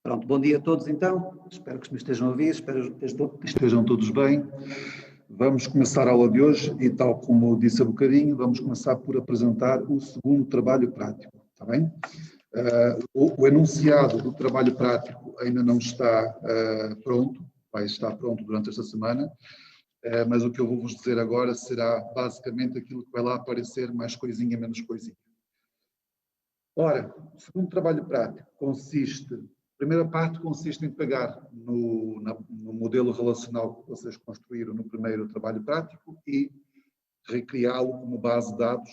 Pronto, bom dia a todos então, espero que me estejam a ouvir, espero que estejam todos bem. Vamos começar a aula de hoje e, tal como disse há bocadinho, vamos começar por apresentar o segundo trabalho prático, está bem? O enunciado do trabalho prático ainda não está pronto, vai estar pronto durante esta semana, mas o que eu vou vos dizer agora será basicamente aquilo que vai lá aparecer, mais coisinha, menos coisinha. Ora, o segundo trabalho prático consiste, a primeira parte consiste em pegar no modelo relacional que vocês construíram no primeiro trabalho prático e recriá-lo como base de dados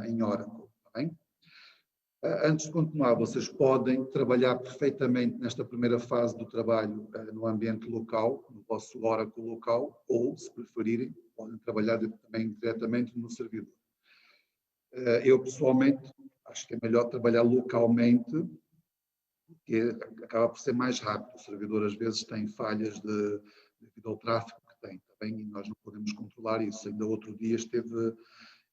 em Oracle, está bem? Antes de continuar, vocês podem trabalhar perfeitamente nesta primeira fase do trabalho no ambiente local, no vosso Oracle local, ou, se preferirem, podem trabalhar também diretamente no servidor. Eu, pessoalmente, acho que é melhor trabalhar localmente, porque acaba por ser mais rápido. O servidor, às vezes, tem falhas devido ao tráfego que tem, também, e nós não podemos controlar isso. Ainda outro dia esteve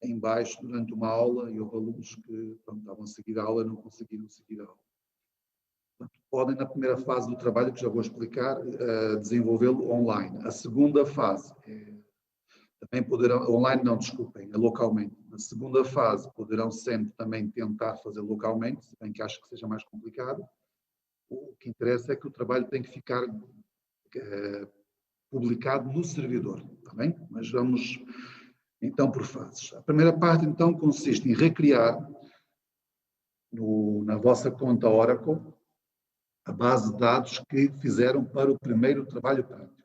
em baixo durante uma aula e houve alunos que estavam a seguir a aula e não conseguiram seguir a aula. Portanto, podem, na primeira fase do trabalho, que já vou explicar, desenvolvê-lo online. A segunda fase também poderão, online não, desculpem, é localmente. Na segunda fase poderão sempre também tentar fazer localmente, se bem que acho que seja mais complicado. O que interessa é que o trabalho tem que ficar publicado no servidor, está bem? Mas vamos então por fases. A primeira parte então consiste em recriar na vossa conta Oracle a base de dados que fizeram para o primeiro trabalho prático.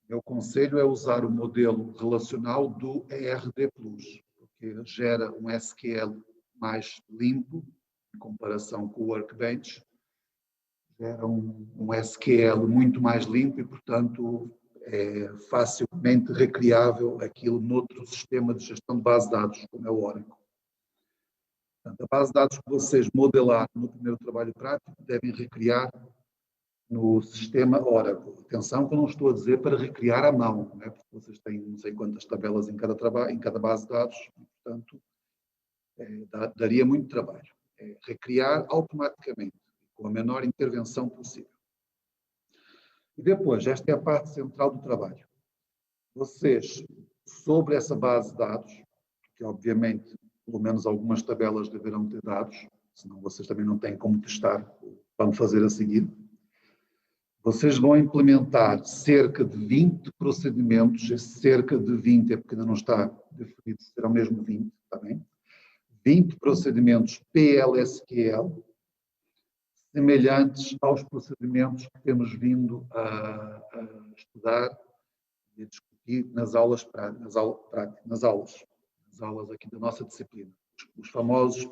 O meu conselho é usar o modelo relacional do ERD+, porque gera um SQL mais limpo, em comparação com o Workbench, gera um SQL muito mais limpo e, portanto, é facilmente recriável aquilo noutro sistema de gestão de base de dados, como é o Oracle. Portanto, a base de dados que vocês modelaram no primeiro trabalho prático devem recriar no sistema Oracle. Atenção que eu não estou a dizer para recriar à mão, né? Porque vocês têm não sei quantas tabelas em cada base de dados, e, portanto, daria muito trabalho. Recriar automaticamente, com a menor intervenção possível. E depois, esta é a parte central do trabalho. Vocês, sobre essa base de dados, que obviamente, pelo menos algumas tabelas deverão ter dados, senão vocês também não têm como testar, vão fazer a seguir. Vocês vão implementar cerca de 20 procedimentos, cerca de 20 é porque ainda não está definido, serão mesmo 20, está bem? 20 procedimentos PLSQL, semelhantes aos procedimentos que temos vindo a estudar e a discutir nas aulas aqui da nossa disciplina. Os famosos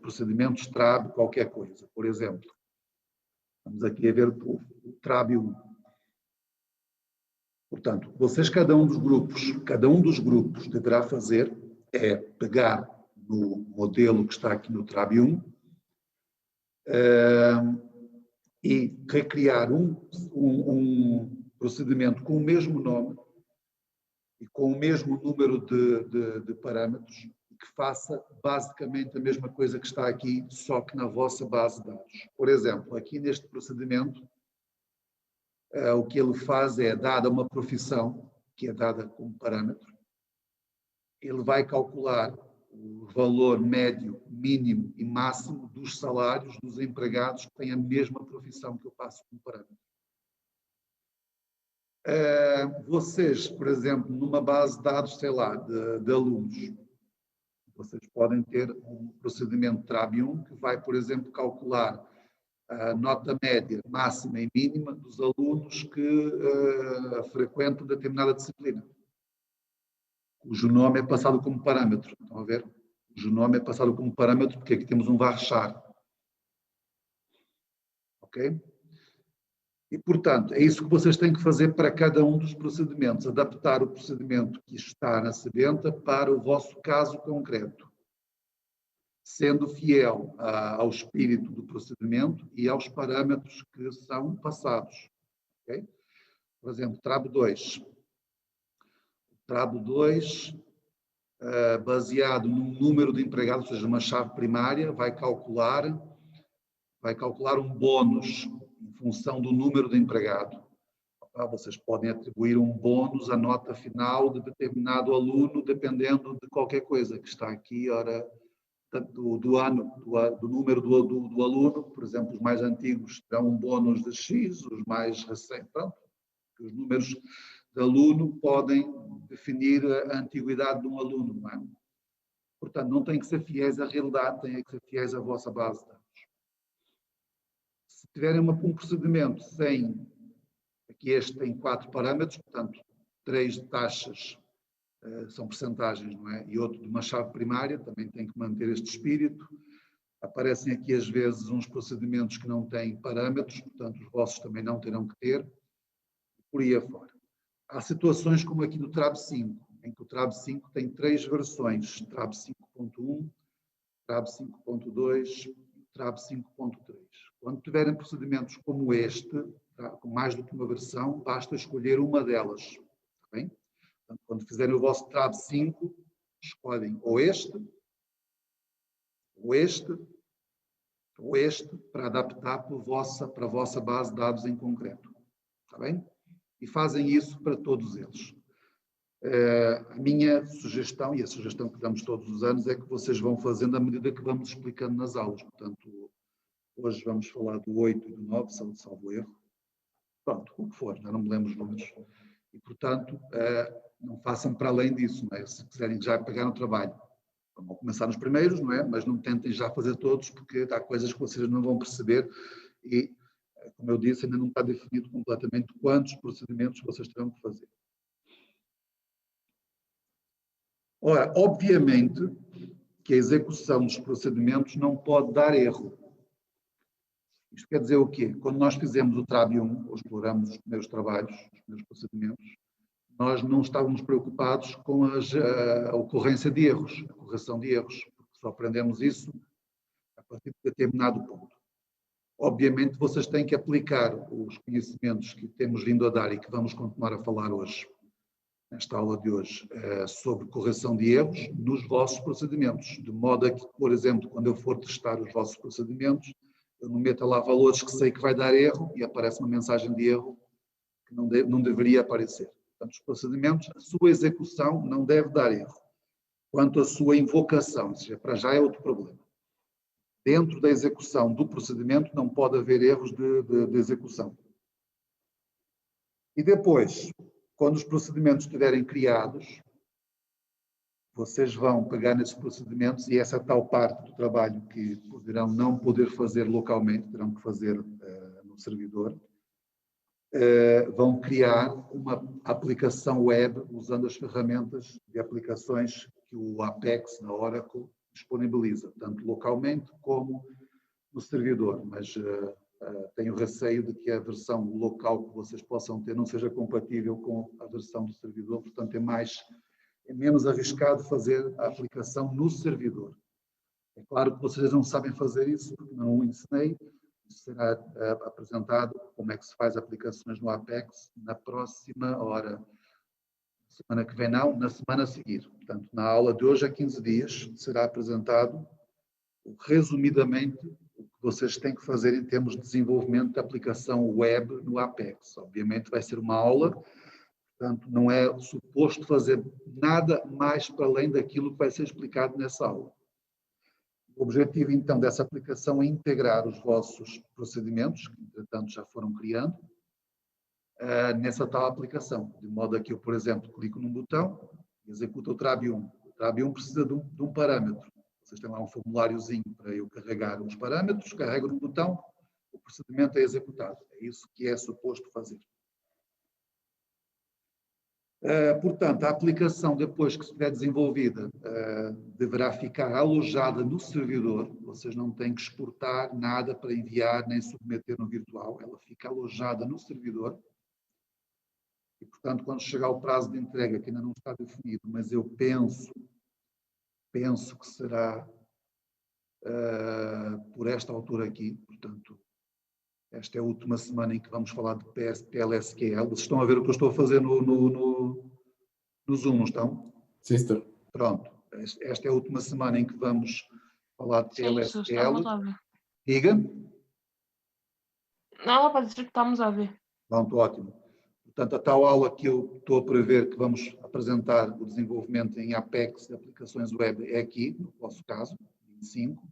procedimentos TRAB qualquer coisa, por exemplo. Vamos aqui a ver o TRAB 1. Portanto, vocês, cada um dos grupos deverá fazer é pegar no modelo que está aqui no TRAB 1 e recriar um procedimento com o mesmo nome e com o mesmo número de parâmetros, que faça basicamente a mesma coisa que está aqui, só que na vossa base de dados. Por exemplo, aqui neste procedimento, o que ele faz é, dada uma profissão, que é dada como parâmetro, ele vai calcular o valor médio, mínimo e máximo dos salários dos empregados que têm a mesma profissão que eu passo como parâmetro. Vocês, por exemplo, numa base de dados, sei lá, de alunos, vocês podem ter um procedimento TRAB1 que vai, por exemplo, calcular a nota média, máxima e mínima dos alunos que frequentam determinada disciplina, cujo nome é passado como parâmetro. Estão a ver? Cujo nome é passado como parâmetro porque aqui temos um varchar. Ok? E, portanto, é isso que vocês têm que fazer para cada um dos procedimentos, adaptar o procedimento que está na sebenta para o vosso caso concreto, sendo fiel ao espírito do procedimento e aos parâmetros que são passados. Okay? Por exemplo, TRAB 2. TRAB 2, baseado num número de empregados, ou seja, uma chave primária, vai calcular vai calcular um bónus em função do número de empregado. Vocês podem atribuir um bónus à nota final de determinado aluno, dependendo de qualquer coisa que está aqui, ora, do ano, do número do aluno. Por exemplo, os mais antigos terão um bónus de X, os mais recentes, pronto. Os números de aluno podem definir a antiguidade de um aluno, não é? Portanto, não têm que ser fiéis à realidade, têm que ser fiéis à vossa base de dados. Se tiverem um procedimento sem, aqui este tem 4 parâmetros, portanto, 3 taxas são percentagens, não é? E outro de uma chave primária, também tem que manter este espírito. Aparecem aqui às vezes uns procedimentos que não têm parâmetros, portanto, os vossos também não terão que ter, por aí afora. Há situações como aqui no TRAB 5, em que o TRAB 5 tem 3 versões, TRAB 5.1, TRAB 5.2 e TRAB 5.3. Quando tiverem procedimentos como este, com mais do que uma versão, basta escolher uma delas. Está bem? Portanto, quando fizerem o vosso TRAB 5, escolhem ou este, ou este, ou este, para adaptar para a vossa base de dados em concreto. Está bem? E fazem isso para todos eles. A minha sugestão, e a sugestão que damos todos os anos, é que vocês vão fazendo à medida que vamos explicando nas aulas. Portanto, hoje vamos falar do 8 e do 9, salvo erro. Pronto, o que for, já não me lembro os números. E, portanto, não façam para além disso, não é? Se quiserem já pegar no trabalho, vão começar nos primeiros, não é? Mas não tentem já fazer todos, porque há coisas que vocês não vão perceber e, como eu disse, ainda não está definido completamente quantos procedimentos vocês terão que fazer. Ora, obviamente que a execução dos procedimentos não pode dar erro. Isto quer dizer o quê? Quando nós fizemos o TRAB 1, ou exploramos os primeiros trabalhos, os primeiros procedimentos, nós não estávamos preocupados com a ocorrência de erros, a correção de erros, porque só aprendemos isso a partir de determinado ponto. Obviamente, vocês têm que aplicar os conhecimentos que temos vindo a dar e que vamos continuar a falar hoje, nesta aula de hoje, sobre correção de erros nos vossos procedimentos, de modo a que, por exemplo, quando eu for testar os vossos procedimentos, eu não meto lá valores que sei que vai dar erro e aparece uma mensagem de erro que não deveria aparecer. Portanto, os procedimentos, a sua execução não deve dar erro. Quanto à sua invocação, ou seja, para já é outro problema. Dentro da execução do procedimento não pode haver erros de execução. E depois, quando os procedimentos estiverem criados, vocês vão pegar nesses procedimentos e essa tal parte do trabalho que poderão não poder fazer localmente, terão que fazer no servidor, vão criar uma aplicação web usando as ferramentas de aplicações que o Apex, na Oracle, disponibiliza, tanto localmente como no servidor, mas tenho receio de que a versão local que vocês possam ter não seja compatível com a versão do servidor, portanto é menos arriscado fazer a aplicação no servidor. É claro que vocês não sabem fazer isso, porque não o ensinei. Isso será apresentado como é que se faz aplicações no Apex na próxima hora. Semana que vem não, na semana a seguir. Portanto, na aula de hoje, a 15 dias, será apresentado, resumidamente, o que vocês têm que fazer em termos de desenvolvimento de aplicação web no Apex. Obviamente vai ser uma aula, portanto, não é suposto fazer nada mais para além daquilo que vai ser explicado nessa aula. O objetivo, então, dessa aplicação é integrar os vossos procedimentos, que, entretanto, já foram criando, nessa tal aplicação. De modo a que eu, por exemplo, clico num botão e executo o TRAB 1. O TRAB 1 precisa de um parâmetro. Vocês têm lá um formuláriozinho para eu carregar os parâmetros, carrego no botão, o procedimento é executado. É isso que é suposto fazer. Portanto, a aplicação, depois que estiver desenvolvida, deverá ficar alojada no servidor. Vocês não têm que exportar nada para enviar nem submeter no virtual. Ela fica alojada no servidor. E, portanto, quando chegar o prazo de entrega, que ainda não está definido, mas eu penso que será por esta altura aqui, portanto, esta é a última semana em que vamos falar de PLSQL. Vocês estão a ver o que eu estou a fazer no Zoom, não estão? Sim, estou. Pronto. Esta é a última semana em que vamos falar de Sim, PLSQL. está. Diga. Nada para dizer que estamos a ver. Pronto, ótimo. Portanto, a tal aula que eu estou a prever que vamos apresentar o desenvolvimento em Apex de aplicações web é aqui, no vosso caso, 25.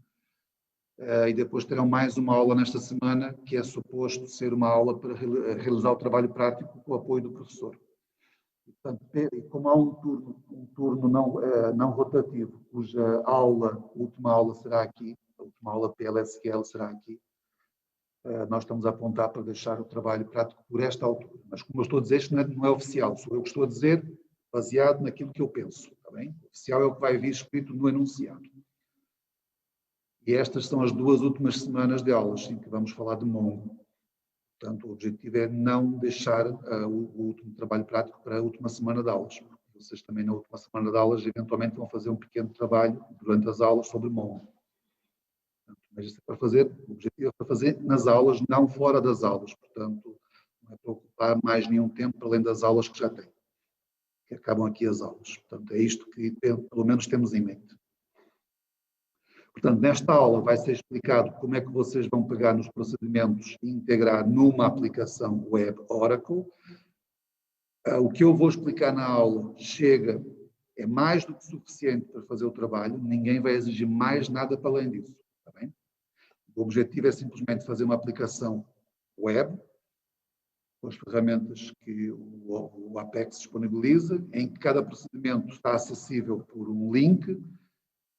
E depois terão mais uma aula nesta semana, que é suposto ser uma aula para realizar o trabalho prático com o apoio do professor. E, portanto, como há um turno não rotativo, cuja última aula será aqui, a última aula PLSQL será aqui, nós estamos a apontar para deixar o trabalho prático por esta altura. Mas, como eu estou a dizer, isto não é oficial, sou eu que estou a dizer, baseado naquilo que eu penso. Está bem? O oficial é o que vai vir escrito no enunciado. E estas são as 2 últimas semanas de aulas em que vamos falar de Mongo. Portanto, o objetivo é não deixar o último trabalho prático para a última semana de aulas. Vocês também, na última semana de aulas, eventualmente vão fazer um pequeno trabalho durante as aulas sobre Mongo. Mas isso é para fazer, o objetivo é para fazer nas aulas, não fora das aulas. Portanto, não é para ocupar mais nenhum tempo para além das aulas que já têm, que acabam aqui as aulas. Portanto, é isto que pelo menos temos em mente. Portanto, nesta aula vai ser explicado como é que vocês vão pegar nos procedimentos e integrar numa aplicação web Oracle. O que eu vou explicar na aula é mais do que suficiente para fazer o trabalho, ninguém vai exigir mais nada para além disso. Está bem? O objetivo é simplesmente fazer uma aplicação web, com as ferramentas que o Apex disponibiliza, em que cada procedimento está acessível por um link.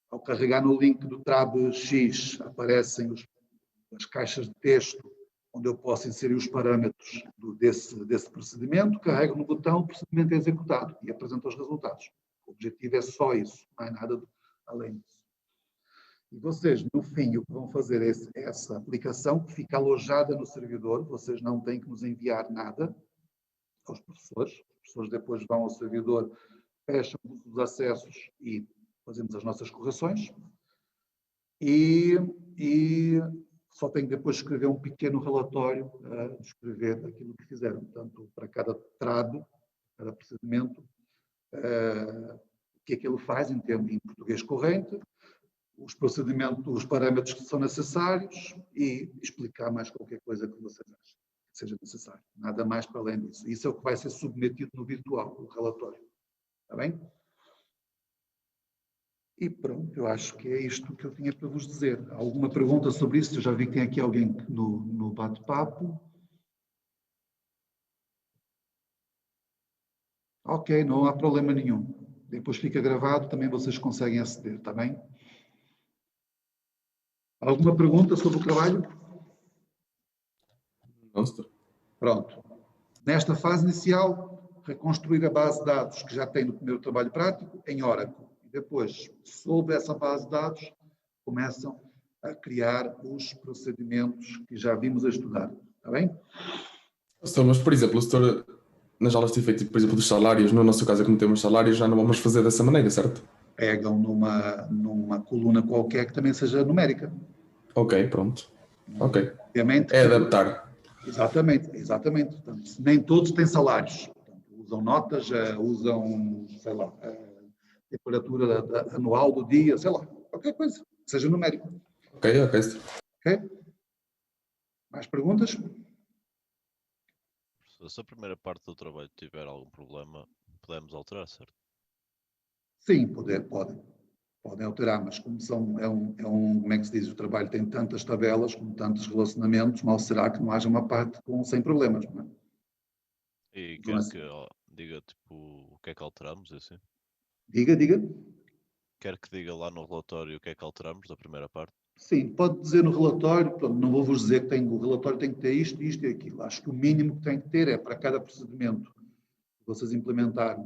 Ao carregar no link do Tab X, aparecem as caixas de texto, onde eu posso inserir os parâmetros desse procedimento, carrego no botão, o procedimento é executado e apresenta os resultados. O objetivo é só isso, não é nada além disso. E vocês, no fim, o que vão fazer é essa aplicação que fica alojada no servidor, vocês não têm que nos enviar nada aos professores. Os professores depois vão ao servidor, fecham os acessos e fazemos as nossas correções. E só tenho que depois escrever um pequeno relatório a descrever aquilo que fizeram. Portanto, para cada trado, cada procedimento, o que é que ele faz em português corrente, os procedimentos, os parâmetros que são necessários e explicar mais qualquer coisa que vocês achem que seja necessário. Nada mais para além disso. Isso é o que vai ser submetido no virtual, o relatório. Está bem? E pronto, eu acho que é isto que eu tinha para vos dizer. Alguma pergunta sobre isso? Eu já vi que tem aqui alguém no bate-papo. Ok, não há problema nenhum. Depois fica gravado, também vocês conseguem aceder, está bem? Alguma pergunta sobre o trabalho? Não, senhor. Pronto. Nesta fase inicial, reconstruir a base de dados que já tem no primeiro trabalho prático em Oracle. E depois, sobre essa base de dados, começam a criar os procedimentos que já vimos a estudar. Está bem? Senhor, mas, por exemplo, o senhor, nas aulas de efeito, por exemplo, dos salários, no nosso caso, como temos salários, já não vamos fazer dessa maneira, certo? Pegam numa coluna qualquer que também seja numérica. Ok, pronto. Ok. Obviamente, é adaptar. Exatamente. Portanto, nem todos têm salários. Portanto, usam notas, usam, sei lá, a temperatura anual do dia, sei lá, qualquer coisa, que seja numérico. Ok. Ok? Mais perguntas? Se a primeira parte do trabalho tiver algum problema, podemos alterar, certo? Sim, podem alterar, mas como como é que se diz, o trabalho tem tantas tabelas, com tantos relacionamentos, mal será que não haja uma parte sem problemas, não é? E Não quer é assim. que diga, tipo, o que é que alteramos, assim? Diga. Quer que diga lá no relatório o que é que alteramos da primeira parte? Sim, pode dizer no relatório, pronto, não vou vos dizer que o relatório tem que ter isto e aquilo. Acho que o mínimo que tem que ter é, para cada procedimento que vocês implementarem,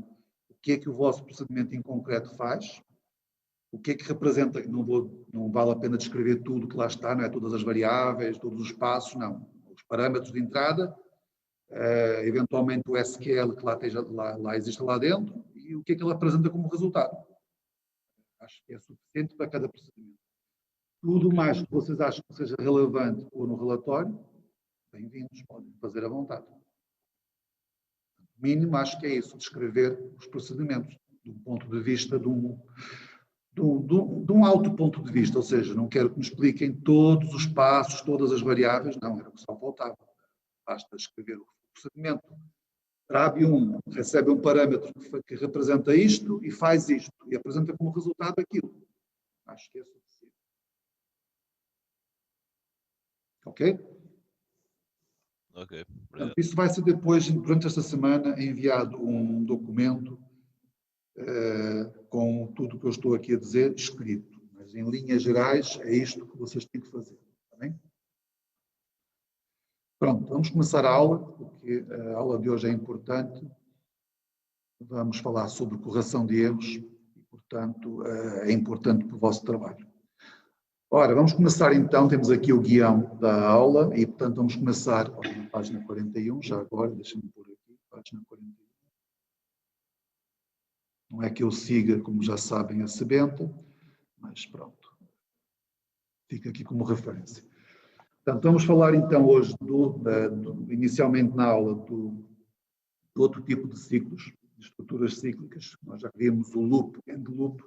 o que é que o vosso procedimento em concreto faz, o que é que representa, não vale a pena descrever tudo que lá está, não é? Todas as variáveis, todos os passos, não. Os parâmetros de entrada, eventualmente o SQL que lá existe lá dentro, e o que é que ele apresenta como resultado. Acho que é suficiente para cada procedimento. Tudo mais que vocês acham que seja relevante ou no relatório, bem-vindos, podem fazer à vontade. O mínimo, acho que é isso, descrever os procedimentos, de um ponto de vista de um alto ponto de vista, ou seja, não quero que me expliquem todos os passos, todas as variáveis, não, era o que só faltava. basta escrever o segmento. TRAB1 recebe um parâmetro que representa isto e faz isto, e apresenta como resultado aquilo. Acho que é suficiente. Ok? Ok, obrigado. Portanto, isso vai ser depois, durante esta semana, enviado um documento com tudo o que eu estou aqui a dizer escrito. Mas, em linhas gerais, é isto que vocês têm que fazer. Está bem? Pronto, vamos começar a aula, porque a aula de hoje é importante. Vamos falar sobre correção de erros e, portanto, é importante para o vosso trabalho. Ora, vamos começar então, temos aqui o guião da aula e, portanto, vamos começar na página 41, já agora, deixem-me pôr aqui, página 41. Não é que eu siga, como já sabem, a sebenta, mas pronto, fica aqui como referência. Portanto, vamos falar então hoje, inicialmente na aula, do outro tipo de ciclos, de estruturas cíclicas. Nós já vimos o loop and loop,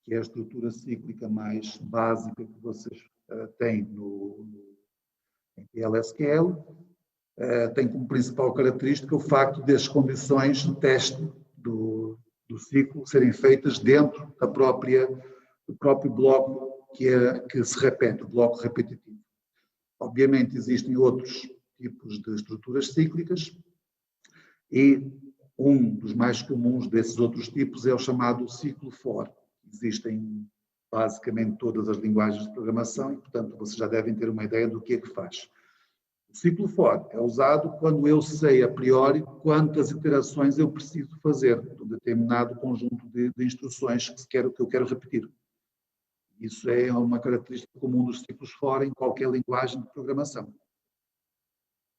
que é a estrutura cíclica mais básica que vocês têm em PLSQL. Tem como principal característica o facto das condições de teste do ciclo serem feitas dentro do próprio bloco que se repete, o bloco repetitivo. Obviamente existem outros tipos de estruturas cíclicas e um dos mais comuns desses outros tipos é o chamado ciclo for. Existem basicamente todas as linguagens de programação e, portanto, vocês já devem ter uma ideia do que é que faz. O ciclo for é usado quando eu sei a priori quantas iterações eu preciso fazer de um determinado conjunto de instruções que eu quero repetir. Isso é uma característica comum dos ciclos for em qualquer linguagem de programação.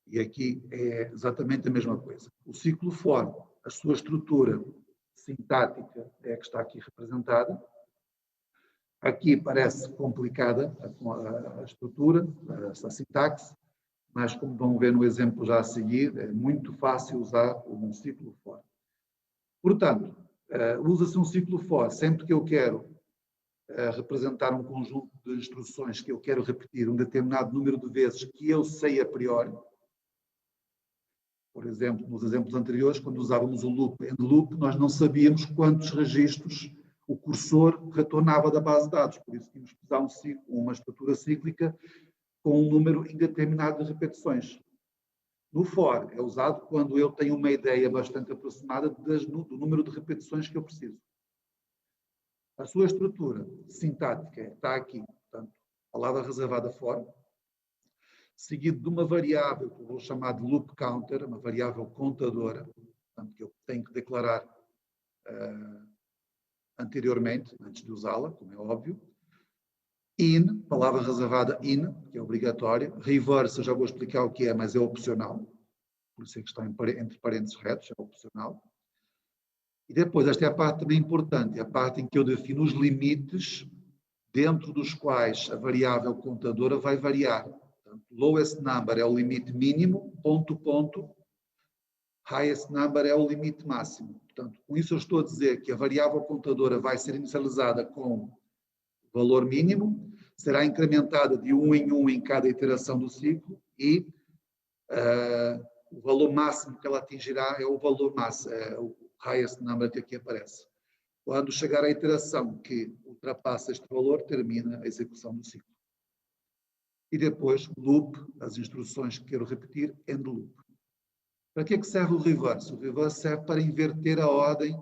E aqui é exatamente a mesma coisa. O ciclo for, a sua estrutura sintática é a que está aqui representada. Aqui parece complicada a estrutura, a sintaxe, mas como vão ver no exemplo já a seguir, é muito fácil usar um ciclo for. Portanto, usa-se um ciclo for sempre que eu quero representar um conjunto de instruções que eu quero repetir um determinado número de vezes que eu sei a priori. Por exemplo, nos exemplos anteriores, quando usávamos o loop and loop, nós não sabíamos quantos registros o cursor retornava da base de dados. Por isso, tínhamos que usar uma estrutura cíclica com um número indeterminado de repetições. No for, é usado quando eu tenho uma ideia bastante aproximada do número de repetições que eu preciso. A sua estrutura sintática está aqui, portanto, palavra reservada for, seguido de uma variável que eu vou chamar de loop counter, uma variável contadora, portanto, que eu tenho que declarar anteriormente, antes de usá-la, como é óbvio. In, palavra reservada in, que é obrigatória. Reverse, eu já vou explicar o que é, mas é opcional. Por isso é que está entre parênteses retos, é opcional. E depois, esta é a parte também importante, é a parte em que eu defino os limites dentro dos quais a variável contadora vai variar. Portanto, lowest number é o limite mínimo, ponto, highest number é o limite máximo. Portanto, com isso eu estou a dizer que a variável contadora vai ser inicializada com valor mínimo, será incrementada de 1 em 1 em cada iteração do ciclo e o valor máximo que ela atingirá é o valor máximo, o highest number que aqui aparece. Quando chegar à iteração que ultrapassa este valor, termina a execução do ciclo. E depois, loop, as instruções que quero repetir, end loop. Para que é que serve o reverse? O reverse serve para inverter a ordem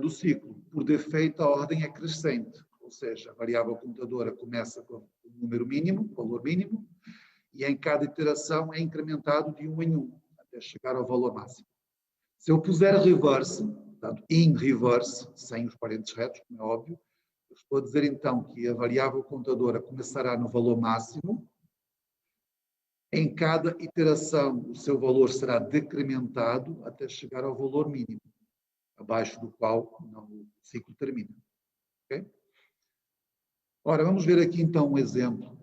do ciclo. Por defeito, a ordem é crescente, ou seja, a variável contadora começa com o número mínimo, valor mínimo, e em cada iteração é incrementado de 1 em 1, até chegar ao valor máximo. Se eu puser reverse, portanto, in reverse, sem os parênteses retos, como é óbvio, eu estou a dizer então que a variável contadora começará no valor máximo, em cada iteração o seu valor será decrementado até chegar ao valor mínimo, abaixo do qual o ciclo termina. Okay? Ora, vamos ver aqui então um exemplo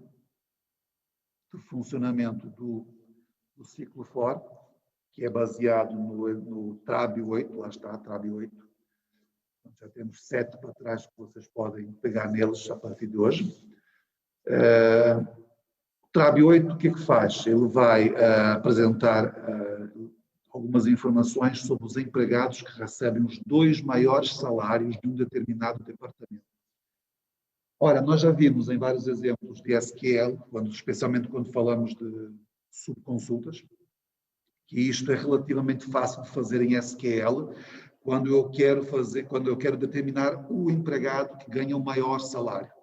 de funcionamento do ciclo for, que é baseado no TRAB 8, lá está, TRAB 8. Então, já temos 7 para trás que vocês podem pegar neles a partir de hoje. TRAB 8, o que é que faz? Ele vai apresentar algumas informações sobre os empregados que recebem os 2 maiores salários de um determinado departamento. Ora, nós já vimos em vários exemplos de SQL, especialmente quando falamos de subconsultas, que isto é relativamente fácil de fazer em SQL, quando eu quero determinar o empregado que ganha o maior salário.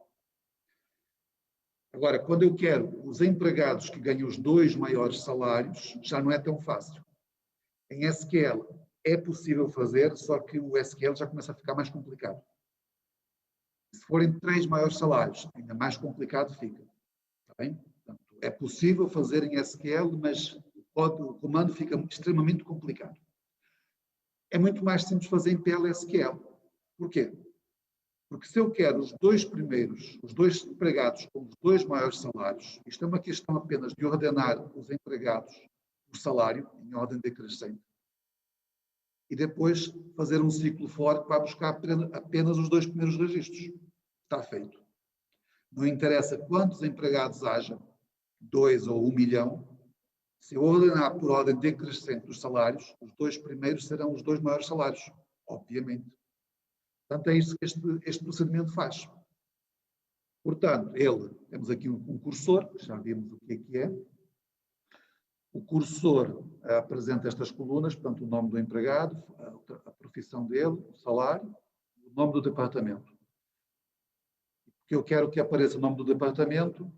Agora, quando eu quero os empregados que ganham os 2 maiores salários, já não é tão fácil. Em SQL é possível fazer, só que o SQL já começa a ficar mais complicado. Se forem 3 maiores salários, ainda mais complicado fica. Está bem? Portanto, é possível fazer em SQL, mas o comando fica extremamente complicado. É muito mais simples fazer em PLSQL. Porquê? Porque se eu quero os 2 primeiros, os 2 empregados com os 2 maiores salários, isto é uma questão apenas de ordenar os empregados, o salário, em ordem decrescente, e depois fazer um ciclo for que vai buscar apenas os 2 primeiros registros. Está feito. Não interessa quantos empregados haja, 2 ou 1 milhão, se eu ordenar por ordem decrescente dos salários, os 2 primeiros serão os 2 maiores salários, obviamente. Portanto, é isso que este procedimento faz. Portanto, temos aqui um cursor, já vimos o que é. O cursor apresenta estas colunas, portanto, o nome do empregado, a profissão dele, o salário, o nome do departamento. Porque eu quero que apareça o nome do departamento,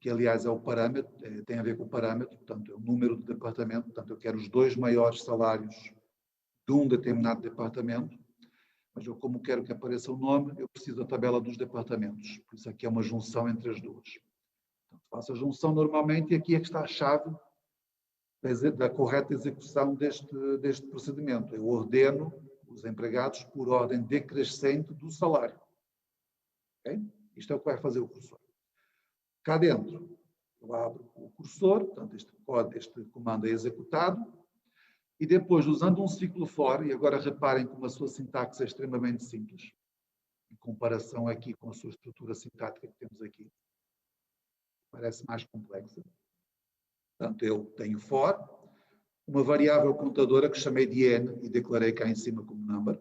que aliás é o parâmetro, tem a ver com o parâmetro, portanto, é o número do departamento, portanto, eu quero os 2 maiores salários de um determinado departamento, mas eu, como quero que apareça o nome, eu preciso da tabela dos departamentos. Por isso aqui é uma junção entre as duas. Portanto, faço a junção normalmente e aqui é que está a chave da correta execução deste procedimento. Eu ordeno os empregados por ordem decrescente do salário. Okay? Isto é o que vai fazer o cursor. Cá dentro, eu abro o cursor, portanto, este comando é executado, e depois, usando um ciclo for, e agora reparem como a sua sintaxe é extremamente simples, em comparação aqui com a sua estrutura sintática que temos aqui. Parece mais complexa. Portanto, eu tenho for, uma variável contadora que chamei de n e declarei cá em cima como number.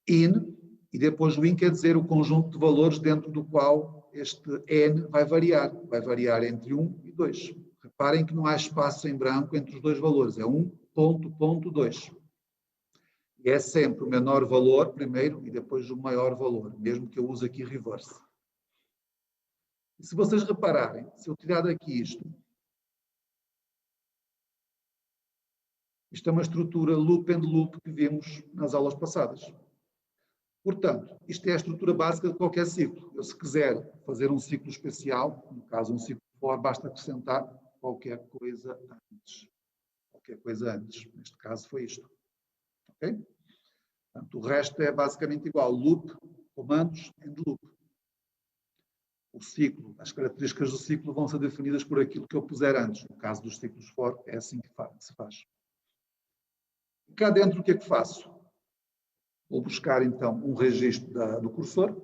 In, e depois o in quer dizer o conjunto de valores dentro do qual este n vai variar entre 1 e 2. Reparem que não há espaço em branco entre os 2 valores, é 1.2. E é sempre o menor valor primeiro e depois o maior valor, mesmo que eu use aqui reverse. E se vocês repararem, se eu tirar daqui isto é uma estrutura loop and loop que vimos nas aulas passadas. Portanto, isto é a estrutura básica de qualquer ciclo. Eu, se quiser fazer um ciclo especial, no caso um ciclo for, basta acrescentar qualquer coisa antes. Qualquer coisa antes. Neste caso foi isto. Ok? Portanto, o resto é basicamente igual. Loop, comandos, and loop. O ciclo, as características do ciclo vão ser definidas por aquilo que eu puser antes. No caso dos ciclos for, é assim que se faz. Cá dentro, o que é que faço? Vou buscar, então, um registro do cursor,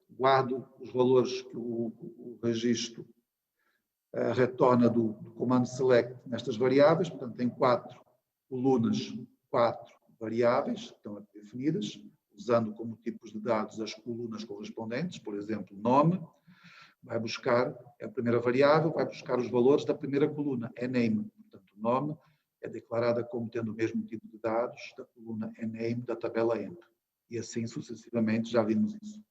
guardo os valores que o registro retorna do comando select nestas variáveis, portanto, tem 4 colunas, 4 variáveis que estão definidas, usando como tipos de dados as colunas correspondentes, por exemplo, nome, vai buscar, é a primeira variável, vai buscar os valores da primeira coluna, é name, portanto, o nome é declarada como tendo o mesmo tipo de dados da coluna name da tabela emp. E assim sucessivamente, já vimos isso.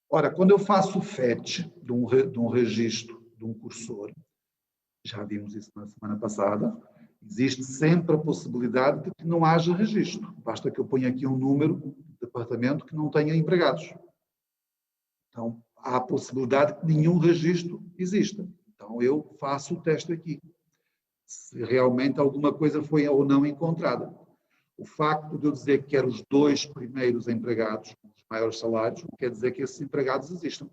Ora, quando eu faço o fetch de um registro de um cursor, já vimos isso na semana passada, existe sempre a possibilidade de que não haja registro. Basta que eu ponha aqui um número de departamento que não tenha empregados. Então, há a possibilidade que nenhum registro exista. Então, eu faço o teste aqui. Se realmente alguma coisa foi ou não encontrada. O facto de eu dizer que quero os 2 primeiros empregados com os maiores salários, não quer dizer que esses empregados existam.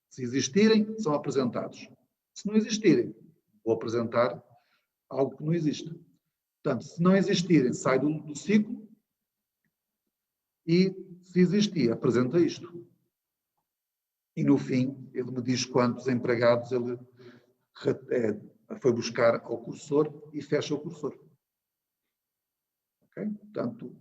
Se existirem, são apresentados. Se não existirem, vou apresentar algo que não existe. Portanto, se não existirem, sai do ciclo e, se existir, apresenta isto. E no fim, ele me diz quantos empregados ele foi buscar ao cursor e fecha o cursor. Okay? Portanto,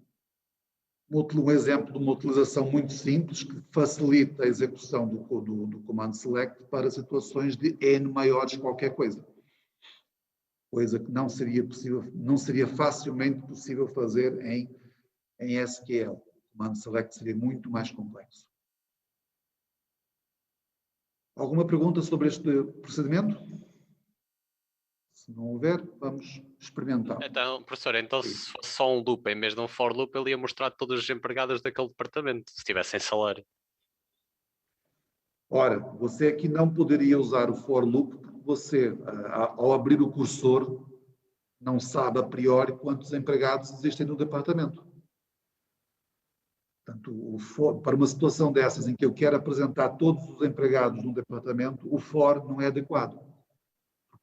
um exemplo de uma utilização muito simples que facilita a execução do comando select para situações de N maiores qualquer coisa. Coisa que não seria facilmente possível fazer em SQL. O comando select seria muito mais complexo. Alguma pergunta sobre este procedimento? Se não houver, vamos experimentar. Então, professor, se fosse só um loop em vez de um for loop, ele ia mostrar todos os empregados daquele departamento, se tivessem salário. Ora, você aqui não poderia usar o for loop, porque você, ao abrir o cursor, não sabe a priori quantos empregados existem no departamento. Portanto, para uma situação dessas em que eu quero apresentar todos os empregados no departamento, o for não é adequado.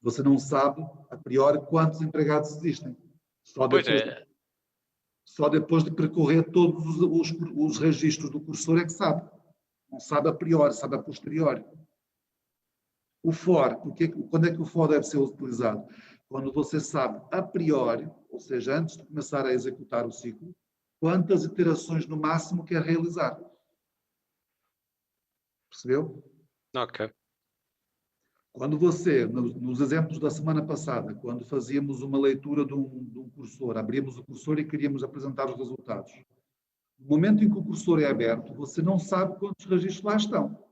Você não sabe, a priori, quantos empregados existem. Só depois de percorrer todos os registros do cursor é que sabe. Não sabe a priori, sabe a posteriori. O for, quando é que o for deve ser utilizado? Quando você sabe a priori, ou seja, antes de começar a executar o ciclo, quantas iterações no máximo quer realizar. Percebeu? Ok. Quando você, nos exemplos da semana passada, quando fazíamos uma leitura de um cursor, abríamos o cursor e queríamos apresentar os resultados. No momento em que o cursor é aberto, você não sabe quantos registros lá estão.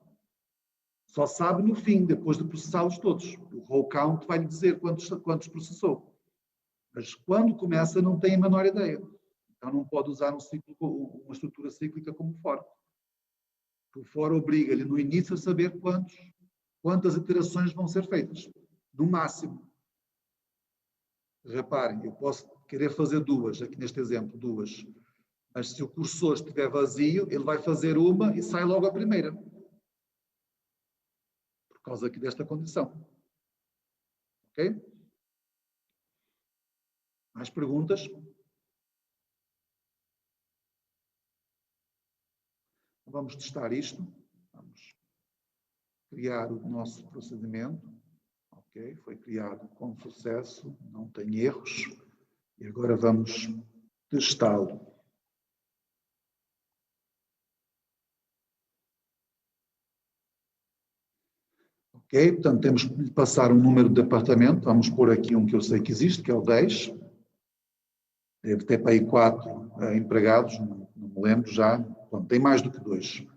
Só sabe no fim, depois de processá-los todos. O row count vai lhe dizer quantos processou. Mas quando começa, não tem a menor ideia. Então não pode usar uma estrutura cíclica como for. O for obriga-lhe no início a saber quantas iterações vão ser feitas, no máximo. Reparem, eu posso querer fazer duas, aqui neste exemplo, duas. Mas se o cursor estiver vazio, ele vai fazer uma e sai logo a primeira. Por causa aqui desta condição. Ok? Mais perguntas? Vamos testar isto. Vamos criar o nosso procedimento. Ok, foi criado com sucesso, não tem erros. E agora vamos testá-lo. Ok, portanto temos que lhe passar um número de departamento. Vamos pôr aqui um que eu sei que existe, que é o 10. Deve ter para aí 4 empregados, não me lembro já. Bom, tem mais do que 2.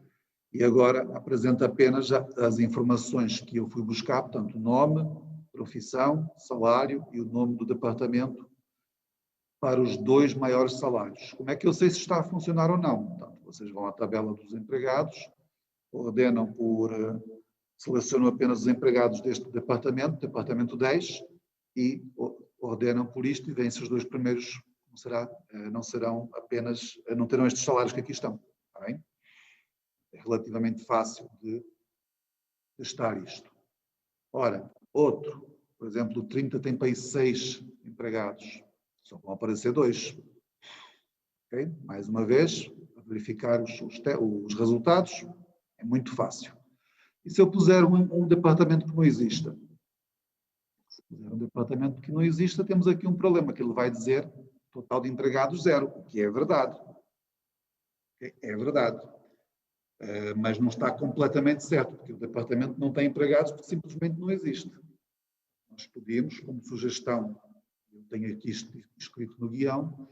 E agora apresenta apenas as informações que eu fui buscar, portanto, nome, profissão, salário e o nome do departamento para os 2 maiores salários. Como é que eu sei se está a funcionar ou não? Portanto, vocês vão à tabela dos empregados, ordenam selecionam apenas os empregados deste departamento, departamento 10, e ordenam por isto e vêm-se os 2 primeiros, não terão estes salários que aqui estão. Está bem? É relativamente fácil de testar isto. Ora, outro, por exemplo, o 30 tem para aí 6 empregados, só vão aparecer 2. Okay? Mais uma vez, para verificar os resultados, é muito fácil. E se eu puser um departamento que não exista? Se puser um departamento que não exista, temos aqui um problema, que ele vai dizer total de empregados 0, o que é verdade. É verdade. Mas não está completamente certo, porque o departamento não tem empregados porque simplesmente não existe. Nós podíamos, como sugestão, eu tenho aqui escrito no guião,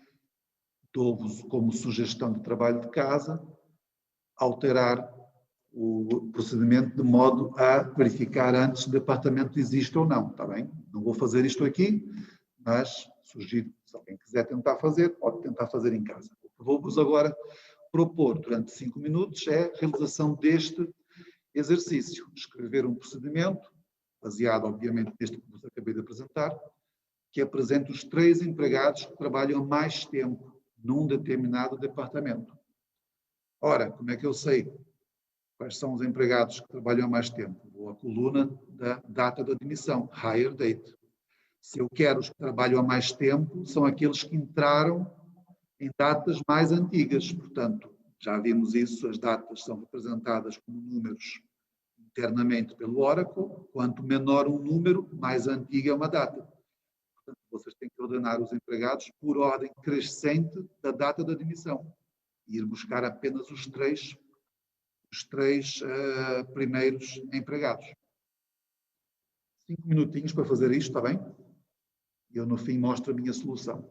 dou-vos como sugestão de trabalho de casa, alterar o procedimento de modo a verificar antes se o departamento existe ou não, está bem? Não vou fazer isto aqui, mas sugiro, se alguém quiser tentar fazer, pode tentar fazer em casa. O que vou-vos agora propor durante 5 minutos é a realização deste exercício. Escrever um procedimento, baseado, obviamente, neste que vos acabei de apresentar, que apresente os 3 empregados que trabalham mais tempo num determinado departamento. Ora, como é que eu sei quais são os empregados que trabalham mais tempo? Vou à coluna da data de admissão, hire date. Se eu quero os que trabalham há mais tempo, são aqueles que entraram em datas mais antigas. Portanto, já vimos isso, as datas são representadas como números internamente pelo Oracle, quanto menor um número, mais antiga é uma data. Portanto, vocês têm que ordenar os empregados por ordem crescente da data da admissão e ir buscar apenas os três primeiros empregados. 5 minutinhos para fazer isto, está bem? E eu, no fim, mostro a minha solução.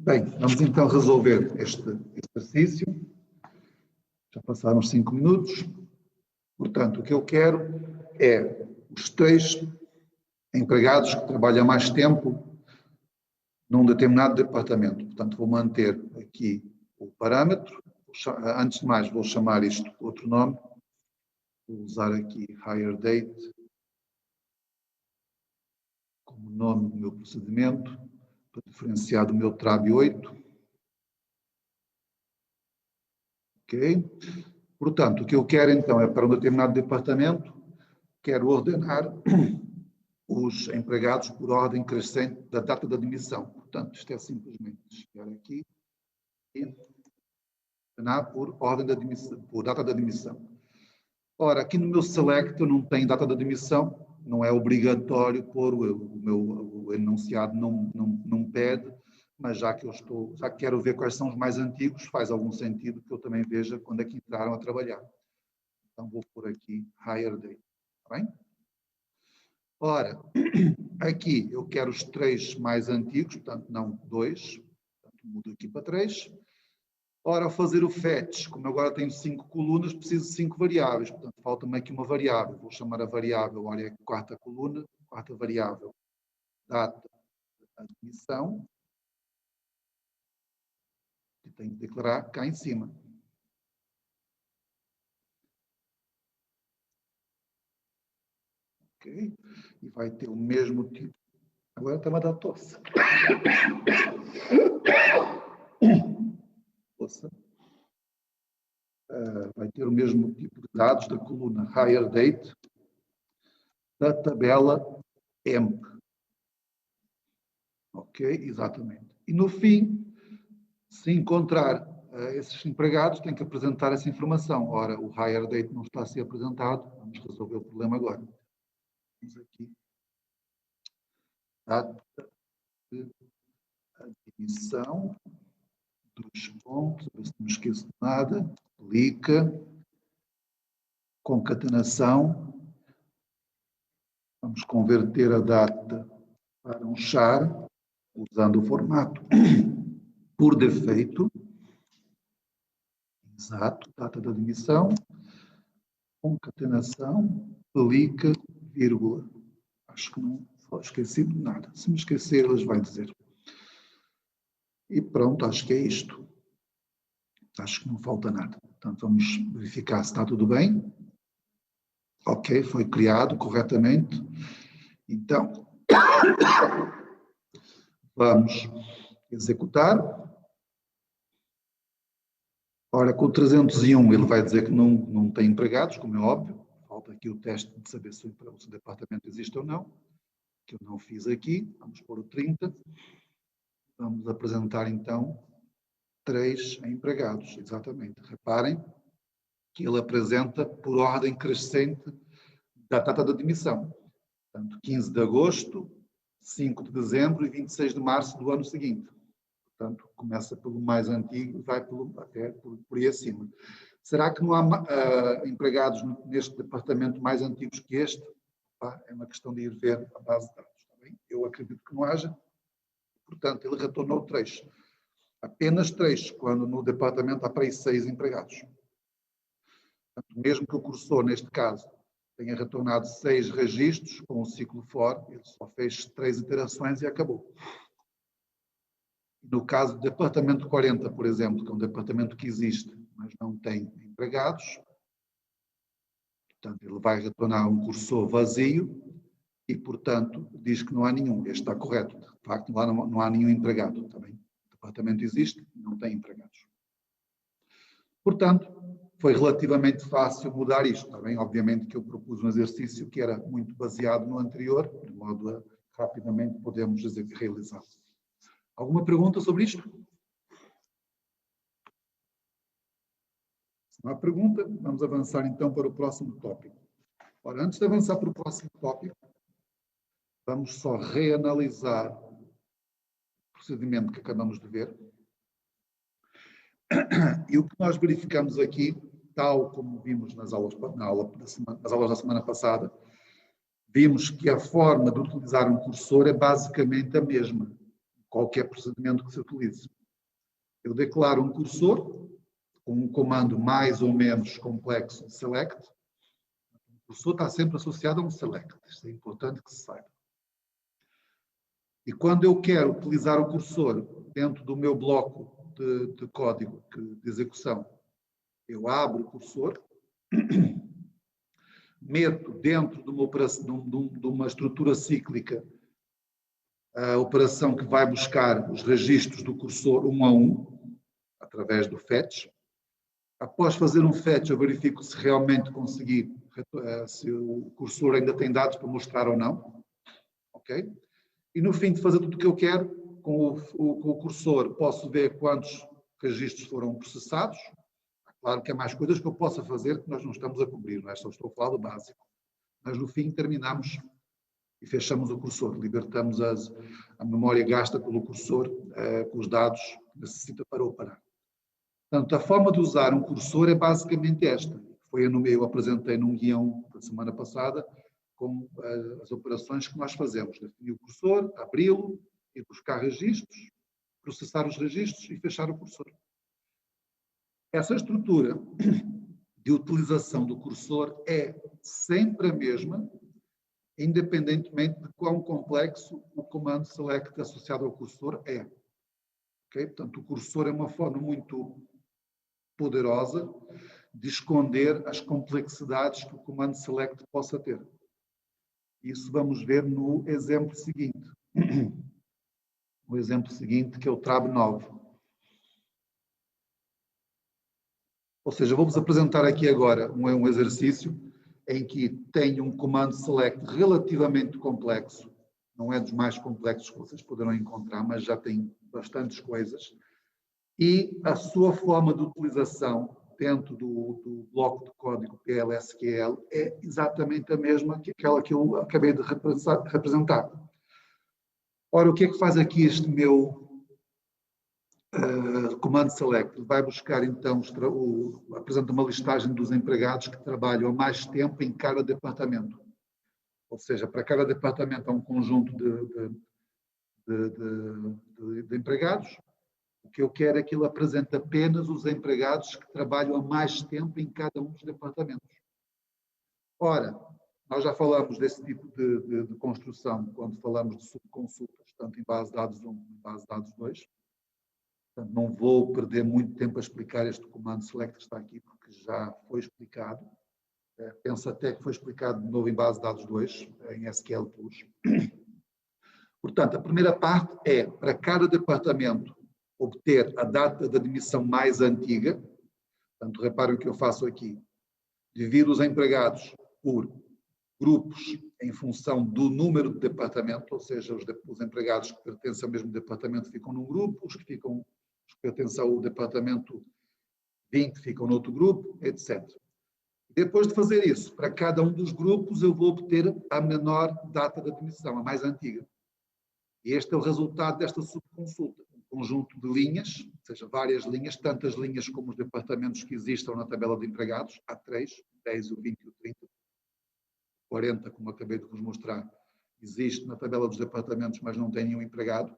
Bem, vamos então resolver este exercício. Já passaram 5 minutos. Portanto, o que eu quero é os 3 empregados que trabalham mais tempo num determinado departamento. Portanto, vou manter aqui o parâmetro. Antes de mais, vou chamar isto de outro nome. Vou usar aqui hire date como nome do meu procedimento, para diferenciar do meu TRAB 8. Ok? Portanto, o que eu quero então é para um determinado departamento, quero ordenar os empregados por ordem crescente da data de admissão. Portanto, isto é simplesmente chegar aqui e ordenar por ordem de admissão, por data de admissão. Ora, aqui no meu select eu não tenho data de admissão, não é obrigatório pôr o enunciado, não pede, mas já que quero ver quais são os mais antigos, faz algum sentido que eu também veja quando é que entraram a trabalhar. Então vou pôr aqui hire date, está bem? Ora, aqui eu quero os 3 mais antigos, portanto não 2, portanto mudo aqui para 3. Ora, ao fazer o fetch, como eu agora tenho 5 colunas, preciso de 5 variáveis, portanto falta-me aqui uma variável. Vou chamar a variável, olha, é a 4ª coluna, 4ª variável, data de admissão, e tenho que declarar cá em cima. Ok? E vai ter o mesmo tipo. Agora está-me a dar tosse. Vai ter o mesmo tipo de dados da coluna hire date da tabela EMP. Ok? Exatamente. E no fim, se encontrar esses empregados, tem que apresentar essa informação. Ora, o hire date não está a ser apresentado, vamos resolver o problema agora. Vamos aqui. Data de admissão dos pontos, ver se não me esqueço de nada, clica, concatenação, vamos converter a data para um char, usando o formato por defeito, exato, data de admissão, concatenação, clica, vírgula. Acho que não esqueci de nada, se me esquecer eles vai dizer. E pronto, acho que é isto. Acho que não falta nada. Portanto, vamos verificar se está tudo bem. Ok, foi criado corretamente. Então, vamos executar. Ora, com o 301 ele vai dizer que não tem empregados, como é óbvio. Falta aqui o teste de saber se o departamento existe ou não, que eu não fiz aqui. Vamos pôr o 30. Vamos apresentar, então, 3 empregados, exatamente. Reparem que ele apresenta por ordem crescente da data de admissão. Portanto, 15 de agosto, 5 de dezembro e 26 de março do ano seguinte. Portanto, começa pelo mais antigo e vai até por aí acima. Será que não há empregados neste departamento mais antigos que este? É uma questão de ir ver a base de dados. Tá bem? Eu acredito que não haja. Portanto, ele retornou 3. Apenas 3, quando no departamento há para aí 6 empregados. Portanto, mesmo que o cursor, neste caso, tenha retornado 6 registros com o ciclo for, ele só fez 3 iterações e acabou. No caso do departamento 40, por exemplo, que é um departamento que existe, mas não tem empregados, portanto, ele vai retornar um cursor vazio e, portanto, diz que não há nenhum. Este está correto. De facto, lá não há nenhum empregado. Tá bem? O departamento existe, não tem empregados. Portanto, foi relativamente fácil mudar isto. Tá bem? Obviamente que eu propus um exercício que era muito baseado no anterior, de modo a rapidamente podermos realizá-lo. Alguma pergunta sobre isto? Se não há pergunta, vamos avançar então para o próximo tópico. Ora, antes de avançar para o próximo tópico, vamos só reanalisar o procedimento que acabamos de ver. E o que nós verificamos aqui, tal como vimos nas aulas da semana passada, vimos que a forma de utilizar um cursor é basicamente a mesma, qualquer procedimento que se utilize. Eu declaro um cursor com um comando mais ou menos complexo de select. O cursor está sempre associado a um select, isto é importante que se saiba. E quando eu quero utilizar o cursor dentro do meu bloco de código de execução, eu abro o cursor, meto dentro de uma estrutura cíclica a operação que vai buscar os registros do cursor um a um, através do fetch. Após fazer um fetch, eu verifico se realmente consegui, se o cursor ainda tem dados para mostrar ou não. Ok? E no fim de fazer tudo o que eu quero, com o cursor, posso ver quantos registros foram processados. Claro que há mais coisas que eu possa fazer que nós não estamos a cobrir, não é? Só estou a falar do básico. Mas no fim terminamos e fechamos o cursor, libertamos a memória gasta pelo cursor com os dados que necessita para operar. Portanto, a forma de usar um cursor é basicamente esta. Eu apresentei num guião da semana passada com as operações que nós fazemos. Definir o cursor, abri-lo, ir buscar registros, processar os registros e fechar o cursor. Essa estrutura de utilização do cursor é sempre a mesma, independentemente de quão complexo o comando select associado ao cursor é. Okay? Portanto, o cursor é uma forma muito poderosa de esconder as complexidades que o comando select possa ter. Isso vamos ver no exemplo seguinte. O exemplo seguinte, que é o TRAB9. Ou seja, vou-vos apresentar aqui agora um exercício em que tem um comando select relativamente complexo, não é dos mais complexos que vocês poderão encontrar, mas já tem bastantes coisas, e a sua forma de utilização dentro do bloco de código PLSQL é exatamente a mesma que aquela que eu acabei de representar. Ora, o que é que faz aqui este meu comando select? Vai buscar então, apresenta uma listagem dos empregados que trabalham há mais tempo em cada departamento. Ou seja, para cada departamento há um conjunto de empregados. O que eu quero é que ele apresente apenas os empregados que trabalham há mais tempo em cada um dos departamentos. Ora, nós já falamos desse tipo de construção quando falamos de subconsultas, tanto em base de dados 1 como em base de dados 2. Portanto, não vou perder muito tempo a explicar este comando select que está aqui, porque já foi explicado. Penso até que foi explicado de novo em base de dados 2, em SQL Plus. Portanto, a primeira parte é, para cada departamento, obter a data de admissão mais antiga. Portanto, reparem o que eu faço aqui. Divido os empregados por grupos em função do número de departamento, ou seja, os empregados que pertencem ao mesmo departamento ficam num grupo, os que pertencem ao departamento 20 ficam no outro grupo, etc. Depois de fazer isso, para cada um dos grupos eu vou obter a menor data de admissão, a mais antiga. E este é o resultado desta subconsulta. Um conjunto de linhas, ou seja, várias linhas, tantas linhas como os departamentos que existam na tabela de empregados, há 3, 10, o 20 e o 30. 40, como acabei de vos mostrar, existe na tabela dos departamentos, mas não tem nenhum empregado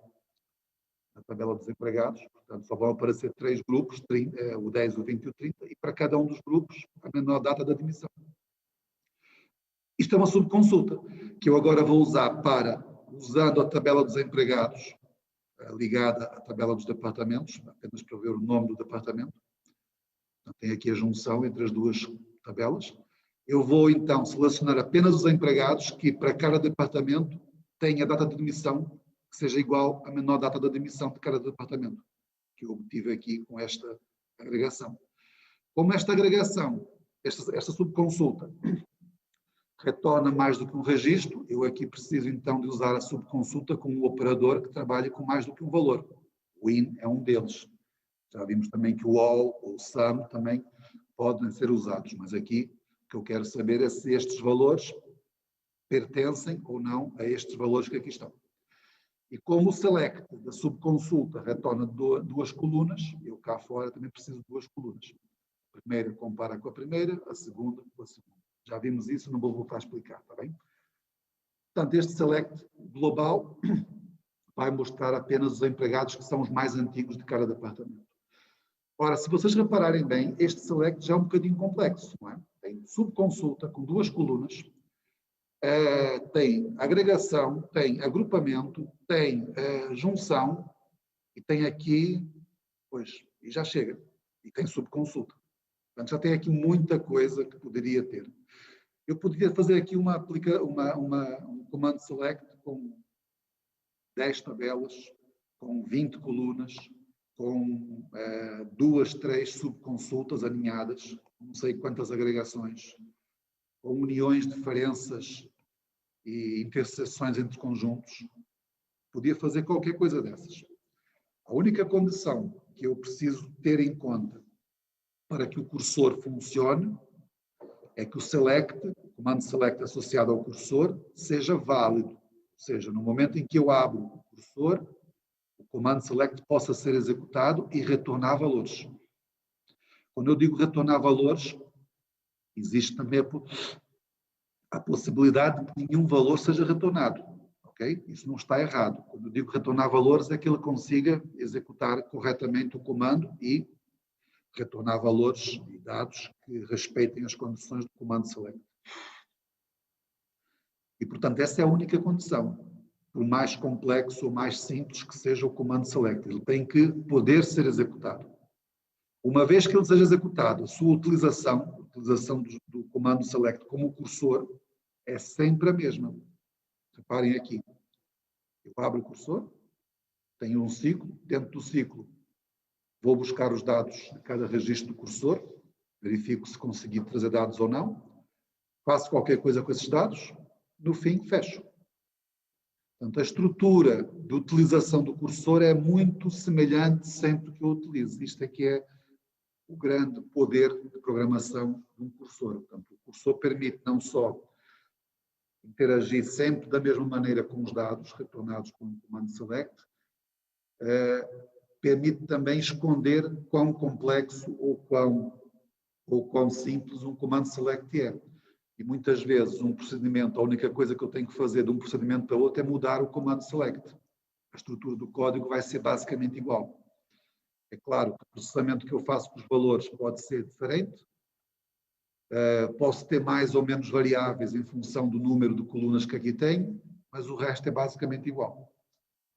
na tabela dos empregados. Portanto, só vão aparecer 3 grupos, o 10, o 20 e o 30, e para cada um dos grupos a menor data de admissão. Isto é uma subconsulta, que eu agora vou usar para, usando a tabela dos empregados, ligada à tabela dos departamentos, apenas para ver o nome do departamento. Então, tem aqui a junção entre as duas tabelas. Eu vou, então, selecionar apenas os empregados que, para cada departamento, tenha a data de admissão que seja igual à menor data de admissão de cada departamento, que eu obtive aqui com esta agregação. Como esta agregação, esta subconsulta, retorna mais do que um registro, eu aqui preciso, então, de usar a subconsulta com um operador que trabalhe com mais do que um valor. O in é um deles. Já vimos também que o all ou o sum também podem ser usados, mas aqui o que eu quero saber é se estes valores pertencem ou não a estes valores que aqui estão. E como o select da subconsulta retorna duas colunas, eu cá fora também preciso de duas colunas. A primeira compara com a primeira, a segunda com a segunda. Já vimos isso, não vou voltar a explicar, está bem? Portanto, este select global vai mostrar apenas os empregados que são os mais antigos de cada departamento. Ora, se vocês repararem bem, este select já é um bocadinho complexo, não é? Tem subconsulta com duas colunas, tem agregação, tem agrupamento, tem junção, e tem aqui, pois, e já chega, e tem subconsulta. Portanto, já tem aqui muita coisa que poderia ter. Eu poderia fazer aqui um comando select com 10 tabelas, com 20 colunas, com 2, 3 subconsultas alinhadas, não sei quantas agregações, com uniões, diferenças e interseções entre conjuntos. Podia fazer qualquer coisa dessas. A única condição que eu preciso ter em conta para que o cursor funcione é que o select, o comando select associado ao cursor, seja válido. Ou seja, no momento em que eu abro o cursor, o comando select possa ser executado e retornar valores. Quando eu digo retornar valores, existe também a possibilidade de que nenhum valor seja retornado. Okay? Isso não está errado. Quando eu digo retornar valores, é que ele consiga executar corretamente o comando e retornar valores e dados que respeitem as condições do comando select. E, portanto, essa é a única condição. Por mais complexo ou mais simples que seja o comando select, ele tem que poder ser executado. Uma vez que ele seja executado, a sua utilização do comando select como cursor é sempre a mesma. Reparem aqui. Eu abro o cursor, tenho um ciclo, dentro do ciclo vou buscar os dados de cada registro do cursor, verifico se consegui trazer dados ou não, faço qualquer coisa com esses dados, no fim fecho. Portanto, a estrutura de utilização do cursor é muito semelhante sempre que eu utilizo. Isto é que é o grande poder de programação de um cursor. Portanto, o cursor permite não só interagir sempre da mesma maneira com os dados retornados com o comando select, permite também esconder quão complexo ou quão simples um comando select é. E muitas vezes um procedimento, a única coisa que eu tenho que fazer de um procedimento para outro é mudar o comando select. A estrutura do código vai ser basicamente igual. É claro que o processamento que eu faço com os valores pode ser diferente. Posso ter mais ou menos variáveis em função do número de colunas que aqui tenho, mas o resto é basicamente igual.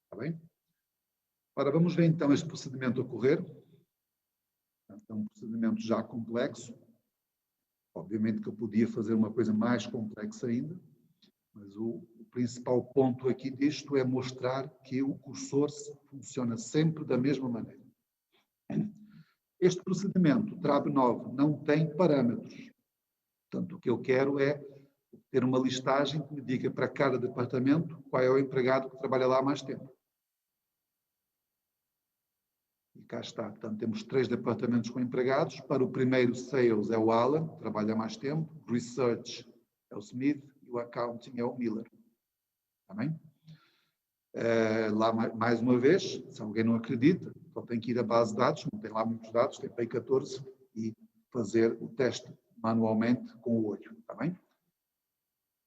Está bem? Ora, vamos ver então este procedimento ocorrer. É um procedimento já complexo. Obviamente que eu podia fazer uma coisa mais complexa ainda, mas o principal ponto aqui disto é mostrar que o cursor funciona sempre da mesma maneira. Este procedimento, TRAB9, não tem parâmetros. Portanto, o que eu quero é ter uma listagem que me diga para cada departamento qual é o empregado que trabalha lá há mais tempo. E cá está. Portanto, temos 3 departamentos com empregados. Para o primeiro, Sales é o Alan, que trabalha há mais tempo. Research é o Smith e o Accounting é o Miller. Está bem? Lá, mais uma vez, se alguém não acredita, só tem que ir à base de dados, não tem lá muitos dados, tem PEI 14 e fazer o teste manualmente com o olho. Está bem?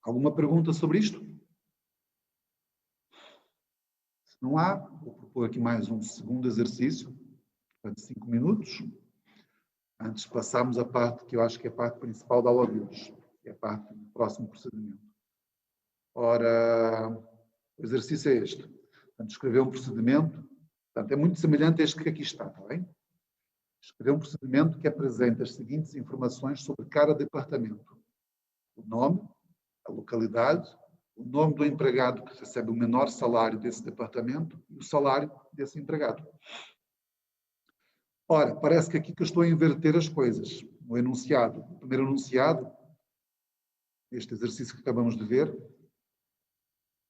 Alguma pergunta sobre isto? Se não há, vou propor aqui mais um segundo exercício, de 5 minutos, antes de passarmos a parte que eu acho que é a parte principal da aula de hoje, que é a parte do próximo procedimento. Ora, o exercício é este. Portanto, escrever um procedimento, portanto, é muito semelhante a este que aqui está bem? Escrever um procedimento que apresenta as seguintes informações sobre cada departamento. O nome, a localidade, o nome do empregado que recebe o menor salário desse departamento e o salário desse empregado. Ora, parece que aqui que eu estou a inverter as coisas. No enunciado, o primeiro enunciado, este exercício que acabamos de ver,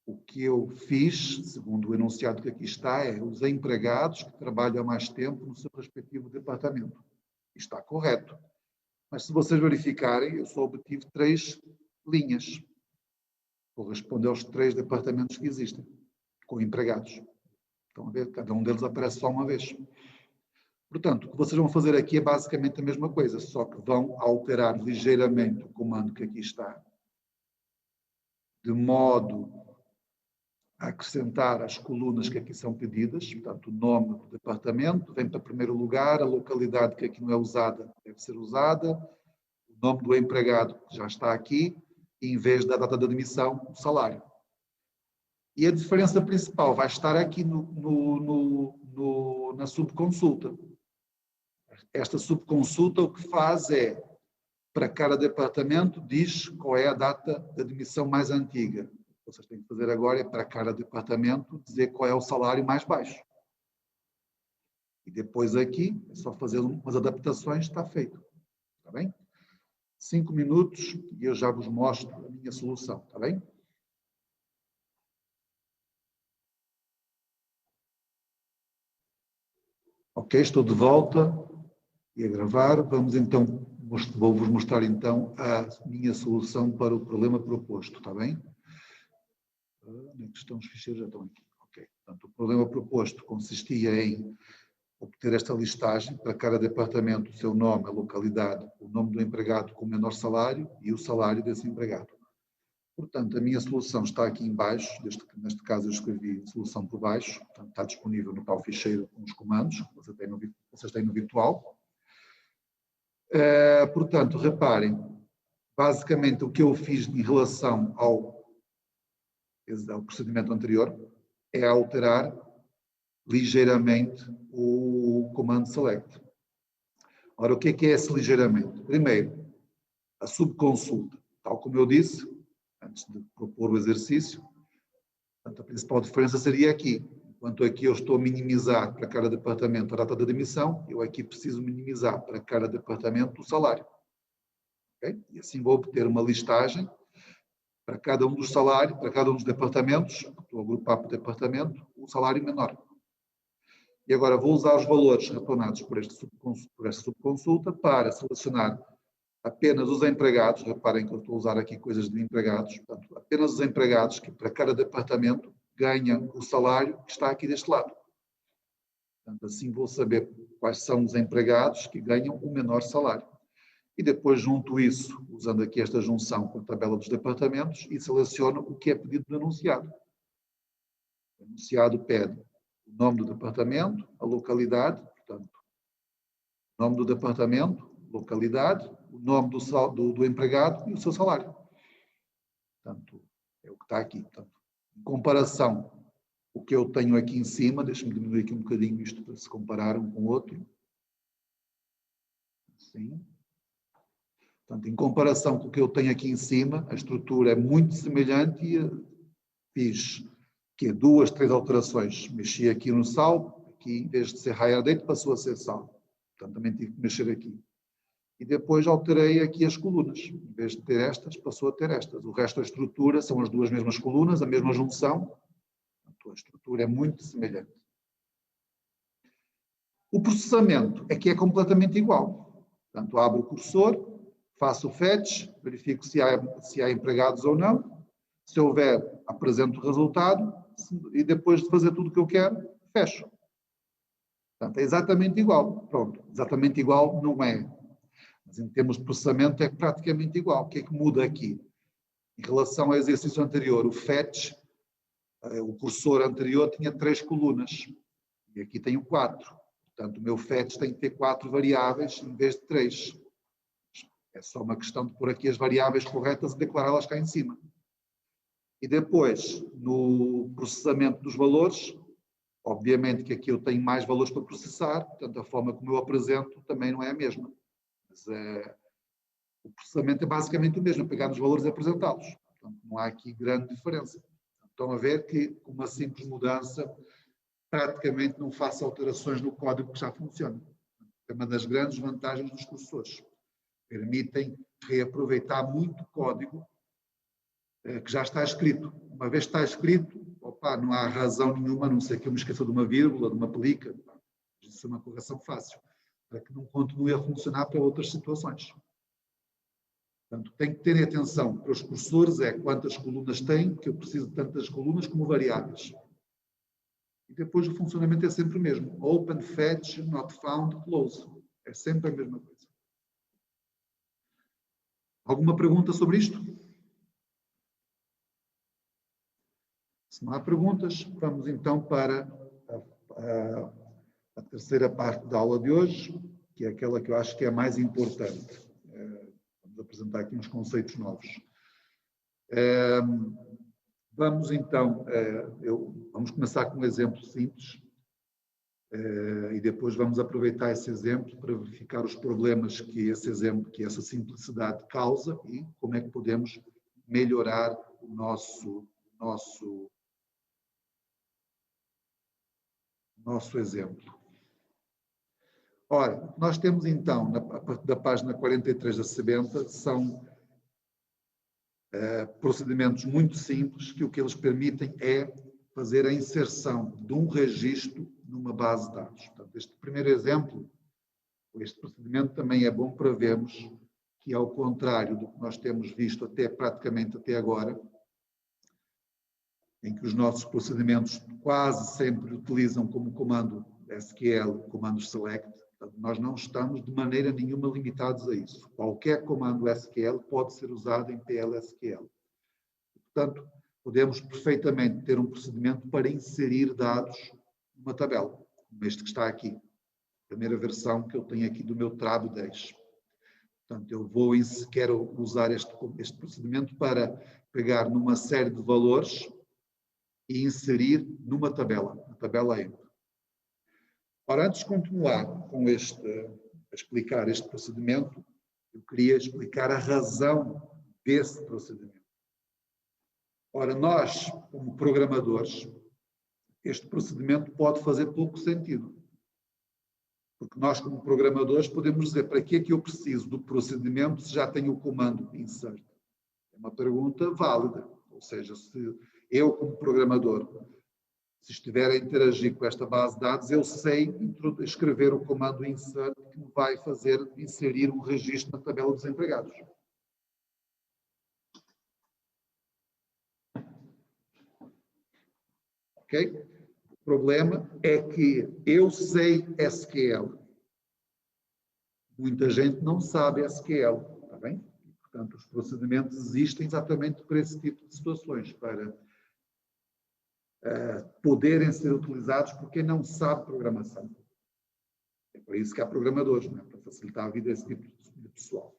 o que eu fiz, segundo o enunciado que aqui está, é os empregados que trabalham há mais tempo no seu respectivo departamento. Está correto. Mas se vocês verificarem, eu só obtive 3 linhas. Corresponde aos 3 departamentos que existem, com empregados. Estão a ver? Cada um deles aparece só uma vez. Portanto, o que vocês vão fazer aqui é basicamente a mesma coisa, só que vão alterar ligeiramente o comando que aqui está, de modo a acrescentar as colunas que aqui são pedidas, portanto, o nome do departamento vem para primeiro lugar, a localidade que aqui não é usada deve ser usada, o nome do empregado que já está aqui, e em vez da data de admissão, o salário. E a diferença principal vai estar aqui na subconsulta. Esta subconsulta o que faz é, para cada departamento, diz qual é a data de admissão mais antiga. O que vocês têm que fazer agora é, para cada departamento, dizer qual é o salário mais baixo. E depois aqui, é só fazer umas adaptações, está feito. Está bem? 5 minutos e eu já vos mostro a minha solução. Está bem? Ok, estou de volta e a gravar. Vamos então, vou-vos mostrar então a minha solução para o problema proposto, está bem? Onde é que estão os ficheiros? Já estão aqui. Ok. Portanto, o problema proposto consistia em obter esta listagem para cada departamento, o seu nome, a localidade, o nome do empregado com o menor salário e o salário desse empregado. Portanto, a minha solução está aqui em baixo, neste caso eu escrevi solução por baixo, portanto, está disponível no tal ficheiro com os comandos que vocês têm no virtual. Portanto, reparem, basicamente o que eu fiz em relação ao procedimento anterior é alterar ligeiramente o comando select. Ora, o que é esse ligeiramente? Primeiro, a subconsulta, tal como eu disse, antes de propor o exercício, portanto, a principal diferença seria aqui. Enquanto aqui eu estou a minimizar para cada departamento a data de admissão, eu aqui preciso minimizar para cada departamento o salário. Okay? E assim vou obter uma listagem para cada um dos salários, para cada um dos departamentos, estou a agrupar por departamento, o salário menor. E agora vou usar os valores retornados por esta subconsulta para selecionar apenas os empregados, reparem que eu estou a usar aqui coisas de empregados, portanto, apenas os empregados que para cada departamento ganham o salário que está aqui deste lado. Portanto, assim vou saber quais são os empregados que ganham o menor salário. E depois junto isso, usando aqui esta junção com a tabela dos departamentos, e seleciono o que é pedido do enunciado. O enunciado pede o nome do departamento, a localidade, portanto, o nome do departamento, localidade, o nome do empregado e o seu salário. Portanto, é o que está aqui. Portanto, em comparação, o que eu tenho aqui em cima, deixa-me diminuir aqui um bocadinho isto para se comparar um com o outro. Assim. Portanto, em comparação com o que eu tenho aqui em cima, a estrutura é muito semelhante e fiz que 2, 3 alterações. Mexi aqui no saldo, aqui em vez de ser hire date passou a ser saldo. Portanto, também tive que mexer aqui. E depois alterei aqui as colunas. Em vez de ter estas, passou a ter estas. O resto da estrutura são as duas mesmas colunas, a mesma junção. Portanto, a estrutura é muito semelhante. O processamento é que é completamente igual. Portanto, abro o cursor, faço o fetch, verifico se há empregados ou não. Se houver, apresento o resultado e depois de fazer tudo o que eu quero, fecho. Portanto, é exatamente igual. Pronto, exatamente igual não é. Mas em termos de processamento é praticamente igual. O que é que muda aqui? Em relação ao exercício anterior, o fetch, o cursor anterior tinha 3 colunas. E aqui tenho 4. Portanto, o meu fetch tem que ter 4 variáveis em vez de 3. É só uma questão de pôr aqui as variáveis corretas e declará-las cá em cima. E depois, no processamento dos valores, obviamente que aqui eu tenho mais valores para processar, portanto a forma como eu apresento também não é a mesma. Mas o processamento é basicamente o mesmo, pegar nos valores e apresentá-los. Portanto, não há aqui grande diferença. Estão a ver que com uma simples mudança praticamente não faço alterações no código que já funciona. É uma das grandes vantagens dos cursores. Permitem reaproveitar muito código que já está escrito. Uma vez está escrito, não há razão nenhuma, a não ser que eu me esqueça de uma vírgula, de uma pelica. Isso é uma correção fácil, para que não continue a funcionar para outras situações. Portanto, tem que ter atenção para os cursores, é quantas colunas tem, que eu preciso de tantas colunas como variáveis. E depois o funcionamento é sempre o mesmo. Open, fetch, not found, close. É sempre a mesma coisa. Alguma pergunta sobre isto? Se não há perguntas, vamos então para a terceira parte da aula de hoje, que é aquela que eu acho que é a mais importante. Vamos apresentar aqui uns conceitos novos. Vamos então, vamos começar com um exemplo simples e depois vamos aproveitar esse exemplo para verificar os problemas que esse exemplo, que essa simplicidade causa e como é que podemos melhorar o nosso exemplo. Ora, nós temos então, da página 43 da Sebenta, são procedimentos muito simples que o que eles permitem é fazer a inserção de um registro numa base de dados. Portanto, este primeiro exemplo, este procedimento também é bom para vermos que, ao contrário do que nós temos visto praticamente até agora, em que os nossos procedimentos quase sempre utilizam como comando SQL, comandos select, portanto, nós não estamos de maneira nenhuma limitados a isso. Qualquer comando SQL pode ser usado em PLSQL. Portanto, podemos perfeitamente ter um procedimento para inserir dados numa tabela, como este que está aqui. A primeira versão que eu tenho aqui do meu Trab 10. Portanto, quero usar este procedimento para pegar numa série de valores e inserir numa tabela, na tabela M. Ora, antes de continuar com a explicar este procedimento, eu queria explicar a razão desse procedimento. Ora, nós, como programadores, este procedimento pode fazer pouco sentido. Porque nós, como programadores, podemos dizer para que é que eu preciso do procedimento se já tenho o comando insert? É uma pergunta válida. Ou seja, se eu, como programador, se estiver a interagir com esta base de dados, eu sei escrever o comando insert que me vai fazer inserir um registro na tabela dos empregados. Ok? O problema é que eu sei SQL. Muita gente não sabe SQL, está bem? Portanto, os procedimentos existem exatamente para esse tipo de situações, para poderem ser utilizados por quem não sabe programação. É por isso que há programadores, não é? Para facilitar a vida desse tipo de pessoal.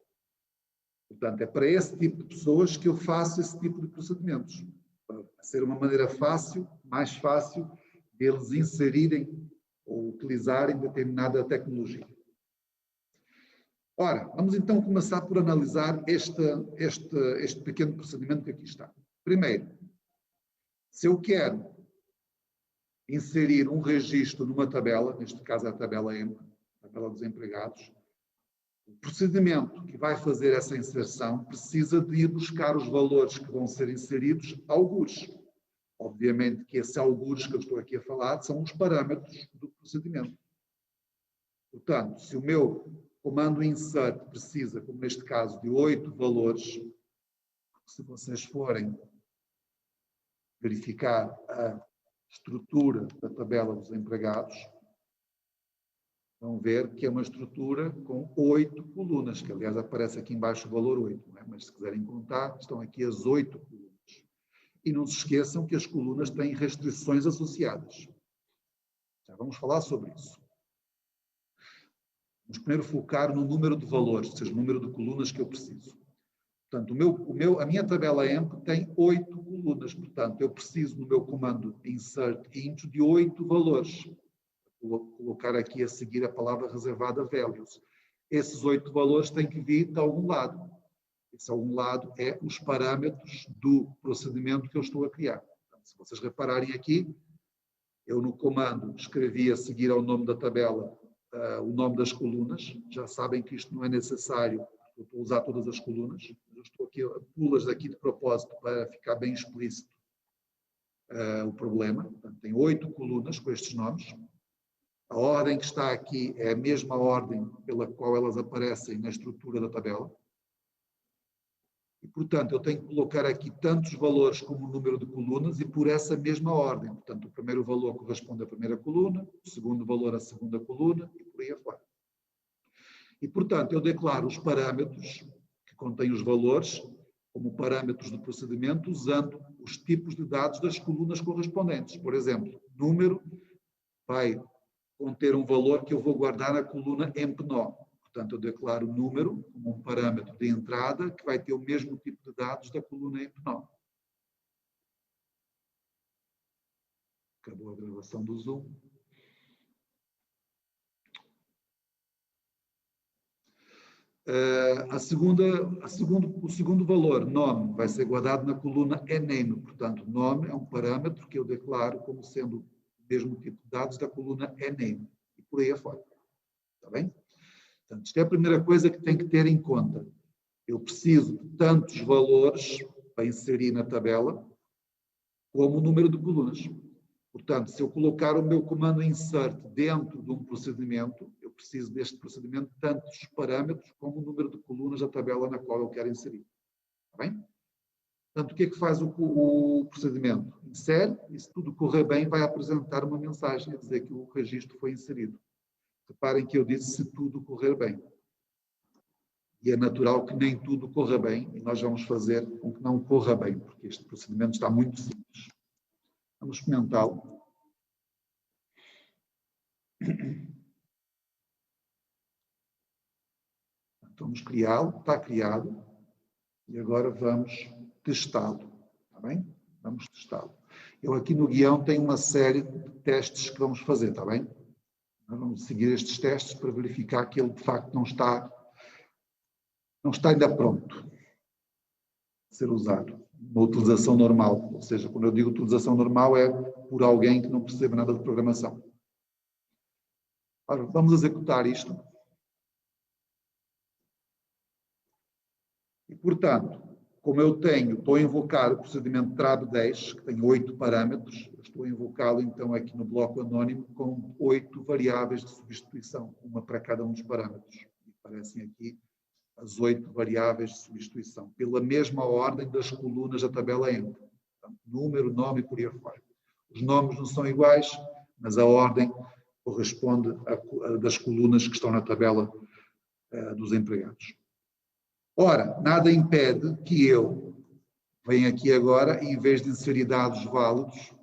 Portanto, é para esse tipo de pessoas que eu faço esse tipo de procedimentos. Para ser uma maneira fácil, mais fácil, de eles inserirem ou utilizarem determinada tecnologia. Ora, vamos então começar por analisar este pequeno procedimento que aqui está. Primeiro, se eu quero inserir um registro numa tabela, neste caso é a tabela M, a tabela dos empregados, o procedimento que vai fazer essa inserção precisa de ir buscar os valores que vão ser inseridos algures. Obviamente que esses algures que eu estou aqui a falar são os parâmetros do procedimento. Portanto, se o meu comando insert precisa, como neste caso, de 8 valores, se vocês forem verificar a estrutura da tabela dos empregados, vão ver que é uma estrutura com 8 colunas, que aliás aparece aqui embaixo o valor 8, não é? Mas se quiserem contar, estão aqui as 8 colunas. E não se esqueçam que as colunas têm restrições associadas. Já vamos falar sobre isso. Vamos primeiro focar no número de valores, ou seja, o número de colunas que eu preciso. Portanto, a minha tabela EMP tem 8 colunas, portanto, eu preciso no meu comando insert int de 8 valores. Vou colocar aqui a seguir a palavra reservada values. Esses 8 valores têm que vir de algum lado. Esse algum lado é os parâmetros do procedimento que eu estou a criar. Portanto, se vocês repararem aqui, eu no comando escrevi a seguir ao nome da tabela o nome das colunas. Já sabem que isto não é necessário, eu estou a usar todas as colunas. Eu estou aqui a pô-las daqui de propósito para ficar bem explícito o problema. Portanto, tem 8 colunas com estes nomes. A ordem que está aqui é a mesma ordem pela qual elas aparecem na estrutura da tabela. E, portanto, eu tenho que colocar aqui tantos valores como o número de colunas e por essa mesma ordem. Portanto, o primeiro valor corresponde à primeira coluna, o segundo valor à segunda coluna e por aí afora. E, portanto, eu declaro os parâmetros que contêm os valores como parâmetros do procedimento usando os tipos de dados das colunas correspondentes. Por exemplo, número vai conter um valor que eu vou guardar na coluna EMP-NO. Portanto, eu declaro o número como um parâmetro de entrada que vai ter o mesmo tipo de dados da coluna EMP-NO. Acabou a gravação do Zoom. O segundo valor, nome, vai ser guardado na coluna ename. Portanto, nome é um parâmetro que eu declaro como sendo o mesmo tipo de dados da coluna ename. E por aí afora. Está bem? Portanto, isto é a primeira coisa que tem que ter em conta. Eu preciso de tantos valores para inserir na tabela como o número de colunas. Portanto, se eu colocar o meu comando insert dentro de um procedimento, eu preciso deste procedimento tantos parâmetros como o número de colunas da tabela na qual eu quero inserir. Está bem? Portanto, o que é que faz o procedimento? Insere e, se tudo correr bem, vai apresentar uma mensagem a dizer que o registro foi inserido. Reparem que eu disse se tudo correr bem. E é natural que nem tudo corra bem e nós vamos fazer com que não corra bem, porque este procedimento está muito simples. Vamos experimentá-lo. Vamos criá-lo, está criado. E agora vamos testá-lo. Está bem? Vamos testá-lo. Eu aqui no guião tenho uma série de testes que vamos fazer, está bem? Nós vamos seguir estes testes para verificar que ele de facto não está ainda pronto a ser usado. Uma utilização normal, ou seja, quando eu digo utilização normal é por alguém que não percebe nada de programação. Ora, vamos executar isto. E, portanto, como eu estou a invocar o procedimento TRAB10, que tem 8 parâmetros, eu estou a invocá-lo então aqui no bloco anónimo com 8 variáveis de substituição, uma para cada um dos parâmetros. E aparecem aqui as 8 variáveis de substituição, pela mesma ordem das colunas da tabela EMP. Portanto, número, nome e por aí afora. Os nomes não são iguais, mas a ordem corresponde a das colunas que estão na tabela dos empregados. Ora, nada impede que eu venha aqui agora e, em vez de inserir dados válidos,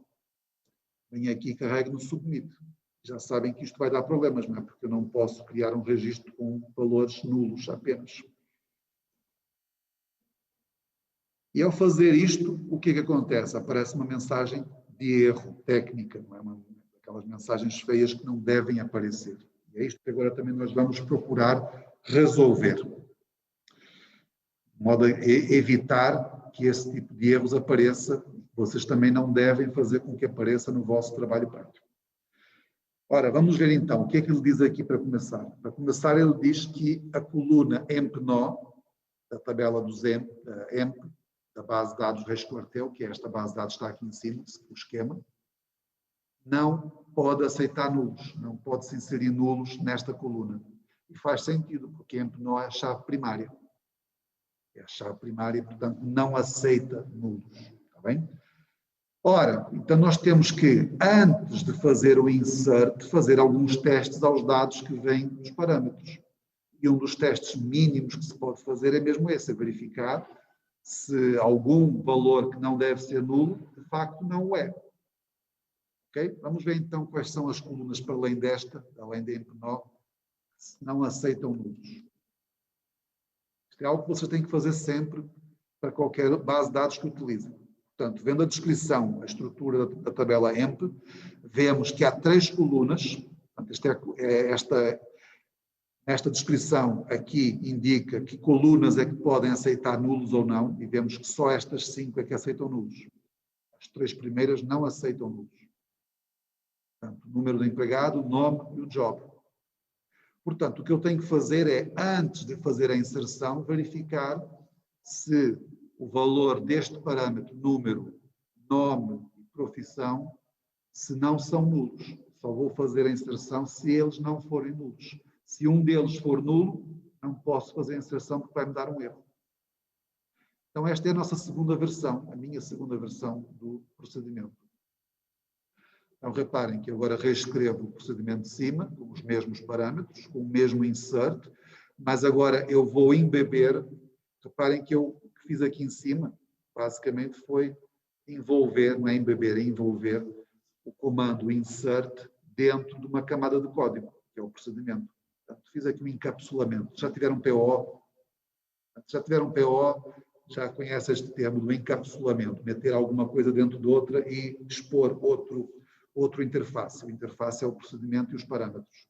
venha aqui e carregue no submit. Já sabem que isto vai dar problemas, não é? Porque eu não posso criar um registro com valores nulos apenas. E ao fazer isto, o que é que acontece? Aparece uma mensagem de erro técnica, não é? Aquelas mensagens feias que não devem aparecer. E é isto que agora também nós vamos procurar resolver. De modo a evitar que esse tipo de erros apareça. Vocês também não devem fazer com que apareça no vosso trabalho prático. Ora, vamos ver então o que é que ele diz aqui para começar. Para começar, ele diz que a coluna EMP-NO, da tabela dos EMP, da base de dados Reis-Quartel, que é esta base de dados que está aqui em cima, o esquema, não pode aceitar nulos, não pode se inserir nulos nesta coluna. E faz sentido, porque EMP-NO é a chave primária. É a chave primária, portanto, não aceita nulos. Está bem? Ora, então nós temos que, antes de fazer o insert, fazer alguns testes aos dados que vêm dos parâmetros. E um dos testes mínimos que se pode fazer é mesmo esse, é verificar se algum valor que não deve ser nulo, de facto não o é. Ok? Vamos ver então quais são as colunas para além desta, além da EMP-NO, que não aceitam nulos. Isto é algo que vocês têm que fazer sempre para qualquer base de dados que utilizem. Portanto, vendo a descrição, a estrutura da tabela EMP, vemos que há 3 colunas. Portanto, esta descrição aqui indica que colunas é que podem aceitar nulos ou não, e vemos que só estas 5 é que aceitam nulos. As 3 primeiras não aceitam nulos. Portanto, o número do empregado, o nome e o job. Portanto, o que eu tenho que fazer é, antes de fazer a inserção, verificar se o valor deste parâmetro, número, nome e profissão, se não são nulos. Só vou fazer a inserção se eles não forem nulos. Se um deles for nulo, não posso fazer a inserção porque vai-me dar um erro. Então, esta é a nossa segunda versão, a minha segunda versão do procedimento. Então, reparem que eu agora reescrevo o procedimento de cima, com os mesmos parâmetros, com o mesmo insert, mas agora eu vou embeber. Reparem que o que fiz aqui em cima, basicamente, foi envolver, não é embeber, é envolver o comando insert dentro de uma camada de código, que é o procedimento. Portanto, fiz aqui um encapsulamento. Já tiveram PO? Já tiveram PO? Já conhece este termo do encapsulamento, meter alguma coisa dentro de outra e expor outro interface. O interface é o procedimento e os parâmetros.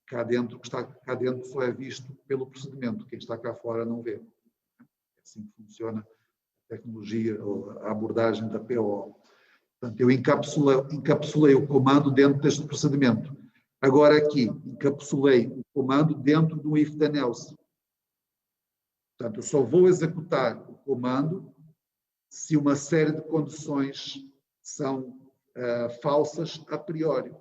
Cá dentro, que está cá dentro só é visto pelo procedimento. Quem está cá fora não vê. É assim que funciona a tecnologia ou a abordagem da PO. Portanto, eu encapsulei o comando dentro deste procedimento. Agora aqui, encapsulei o comando dentro do if then else. Portanto, eu só vou executar o comando se uma série de condições são falsas a priori.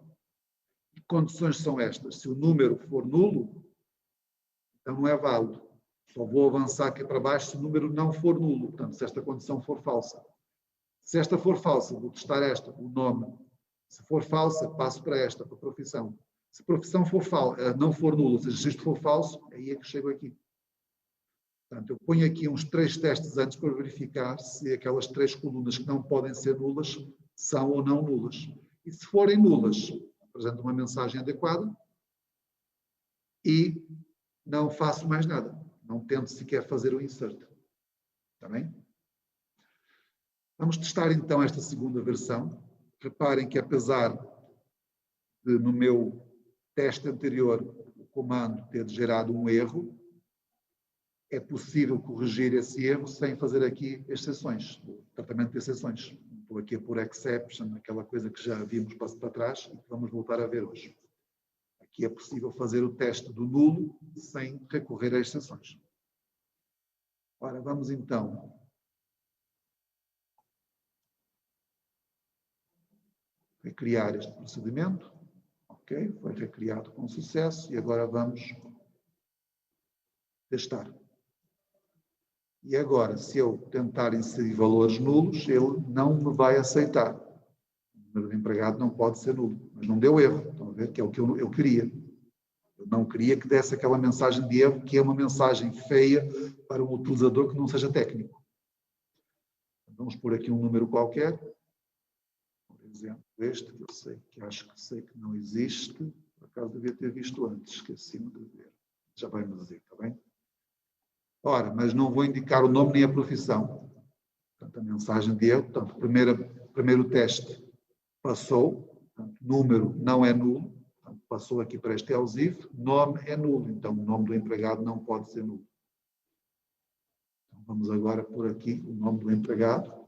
Que condições são estas? Se o número for nulo, então não é válido. Só vou avançar aqui para baixo se o número não for nulo. Portanto, se esta condição for falsa. Se esta for falsa, vou testar esta, o nome. Se for falsa, passo para esta, para a profissão. Se a profissão não for nula, ou seja, se isto for falso, aí é que chego aqui. Portanto, eu ponho aqui uns 3 testes antes para verificar se aquelas 3 colunas que não podem ser nulas são ou não nulas. E se forem nulas, apresento uma mensagem adequada e não faço mais nada. Não tento sequer fazer o insert. Está bem? Vamos testar então esta segunda versão. Reparem que apesar de no meu teste anterior o comando ter gerado um erro, é possível corrigir esse erro sem fazer aqui exceções, o tratamento de exceções. Estou aqui a pôr exception, aquela coisa que já vimos para trás e que vamos voltar a ver hoje. Aqui é possível fazer o teste do nulo sem recorrer a exceções. Ora, vamos então recriar este procedimento. Ok, foi recriado com sucesso e agora vamos testar. E agora, se eu tentar inserir valores nulos, ele não me vai aceitar. O número de empregado não pode ser nulo, mas não deu erro. Estão a ver que é o que eu queria. Eu não queria que desse aquela mensagem de erro, que é uma mensagem feia para um utilizador que não seja técnico. Vamos pôr aqui um número qualquer. Por exemplo, este, que eu sei que acho que sei que não existe. Por acaso devia ter visto antes, esqueci-me de ver. Já vai me dizer, está bem? Ora, mas não vou indicar o nome nem a profissão. Portanto, a mensagem de erro, portanto, primeiro teste passou, portanto, número não é nulo, portanto, passou aqui para este else if, nome é nulo, então o nome do empregado não pode ser nulo. Então, vamos agora pôr aqui o nome do empregado.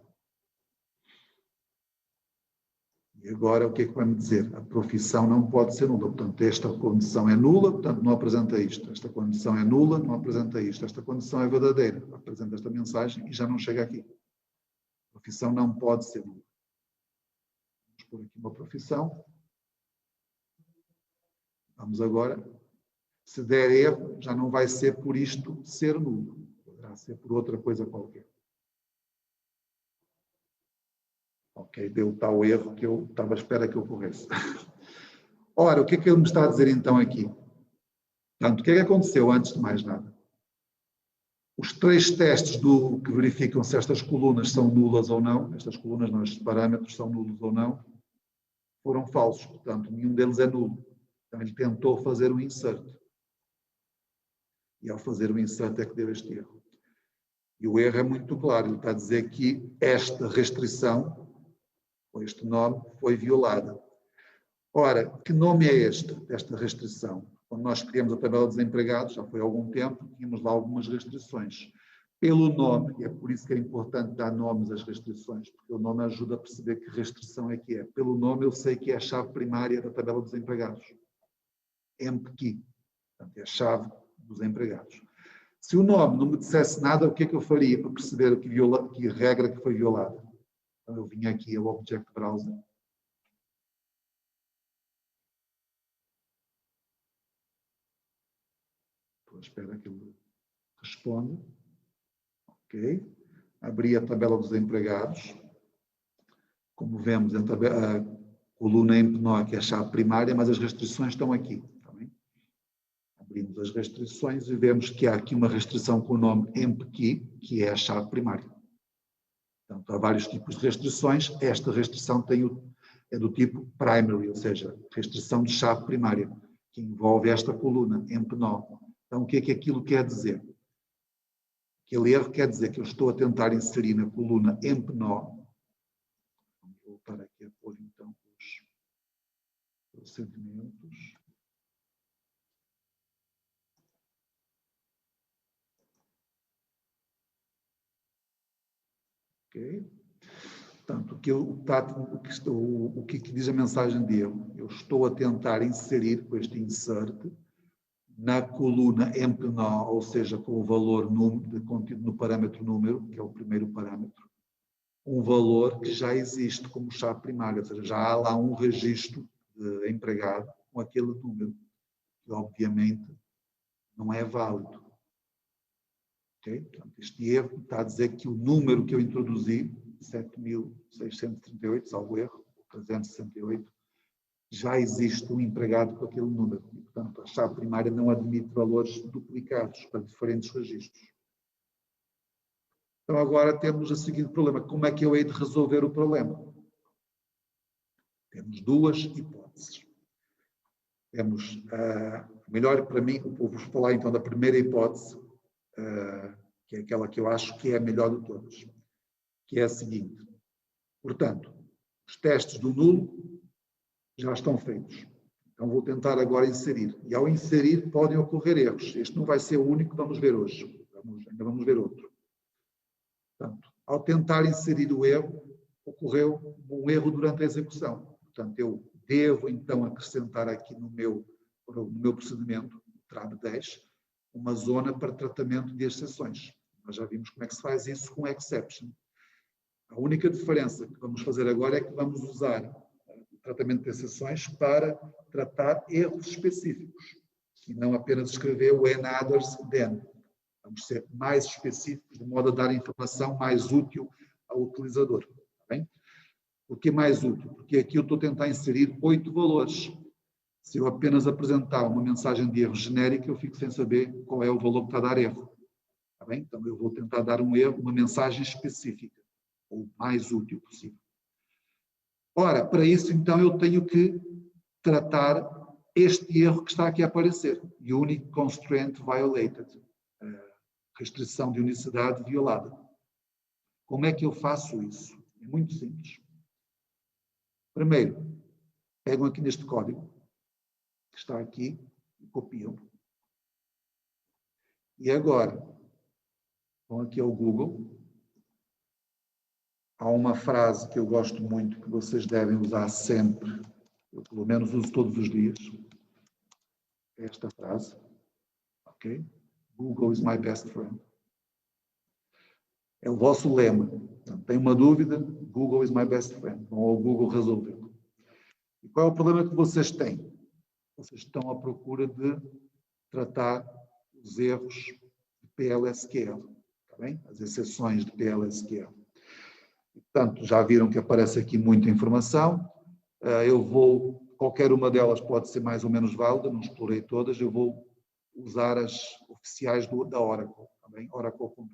E agora o que é que vai me dizer? A profissão não pode ser nula. Portanto, esta condição é nula, portanto, não apresenta isto. Esta condição é nula, não apresenta isto. Esta condição é verdadeira, apresenta esta mensagem e já não chega aqui. A profissão não pode ser nula. Vamos pôr aqui uma profissão. Vamos agora. Se der erro, já não vai ser por isto ser nulo. Poderá ser por outra coisa qualquer. Ok, deu tal erro que eu estava à espera que ocorresse. Ora, o que é que ele me está a dizer então aqui? Portanto, o que é que aconteceu antes de mais nada? Os 3 testes que verificam se estas colunas são nulas ou não, estas colunas não, estes parâmetros são nulos ou não, foram falsos, portanto, nenhum deles é nulo. Então, ele tentou fazer um insert. E ao fazer o insert é que deu este erro. E o erro é muito claro, ele está a dizer que esta restrição, ou este nome, foi violada. Ora, que nome é este, desta restrição? Quando nós criamos a tabela dos empregados, já foi há algum tempo, tínhamos lá algumas restrições. Pelo nome, e é por isso que é importante dar nomes às restrições, porque o nome ajuda a perceber que restrição é que é. Pelo nome eu sei que é a chave primária da tabela dos empregados. EMP-KEY, portanto é a chave dos empregados. Se o nome não me dissesse nada, o que é que eu faria para perceber que regra que foi violada? Então eu vinha aqui ao Object Browser. Estou à espera que ele responda. Ok. abri a tabela dos empregados. Como vemos, a coluna EMP-NO, que é a chave primária, mas as restrições estão aqui. Tá bem? Abrimos as restrições e vemos que há aqui uma restrição com o nome EMP-KEY, que é a chave primária. Portanto, há vários tipos de restrições. Esta restrição é do tipo primary, ou seja, restrição de chave primária, que envolve esta coluna, EMP-NO. Então, o que é que aquilo quer dizer? Aquele erro quer dizer que eu estou a tentar inserir na coluna EMP-NO. Vamos voltar aqui a pôr, então, os procedimentos. Ok? Portanto, o que diz a mensagem de erro? Eu estou a tentar inserir, com este insert, na coluna EMP-NO, ou seja, com o valor contido no parâmetro número, que é o primeiro parâmetro, um valor que já existe como chave primária, ou seja, já há lá um registro de empregado com aquele número, que obviamente não é válido. Okay? Portanto, este erro está a dizer que o número que eu introduzi, 7.638, salvo erro, 368, já existe um empregado com aquele número. E, portanto, a chave primária não admite valores duplicados para diferentes registros. Então, agora temos o seguinte problema. Como é que eu hei de resolver o problema? Temos duas hipóteses. Temos, melhor para mim, vou falar então da primeira hipótese, que é aquela que eu acho que é a melhor de todas, que é a seguinte. Portanto, os testes do nulo já estão feitos. Então vou tentar agora inserir. E ao inserir podem ocorrer erros. Este não vai ser o único que vamos ver hoje. Ainda vamos ver outro. Portanto, ao tentar inserir o erro, ocorreu um erro durante a execução. Portanto, eu devo então acrescentar aqui no meu procedimento, TRAB10, uma zona para tratamento de exceções. Nós já vimos como é que se faz isso com exception. A única diferença que vamos fazer agora é que vamos usar o tratamento de exceções para tratar erros específicos e não apenas escrever o and others then. Vamos ser mais específicos, de modo a dar informação mais útil ao utilizador. Tá bem? Por que mais útil? Porque aqui eu estou a tentar inserir 8 valores. Se eu apenas apresentar uma mensagem de erro genérica, eu fico sem saber qual é o valor que está a dar erro. Tá bem? Então eu vou tentar dar um erro, uma mensagem específica, o mais útil possível. Ora, para isso então eu tenho que tratar este erro que está aqui a aparecer. Unique Constraint Violated. Restrição de unicidade violada. Como é que eu faço isso? É muito simples. Primeiro, pegam aqui neste código, que está aqui, e copiam. E agora, vão aqui ao Google. Há uma frase que eu gosto muito, que vocês devem usar sempre, eu pelo menos uso todos os dias. É esta frase. Ok? Google is my best friend. É o vosso lema. Então, tem uma dúvida? Google is my best friend. Vão ao Google resolver. E qual é o problema que vocês têm? Vocês estão à procura de tratar os erros de PLSQL. Está bem? As exceções de PLSQL. Portanto, já viram que aparece aqui muita informação. Qualquer uma delas pode ser mais ou menos válida, não explorei todas, eu vou usar as oficiais da Oracle, também, oracle.com.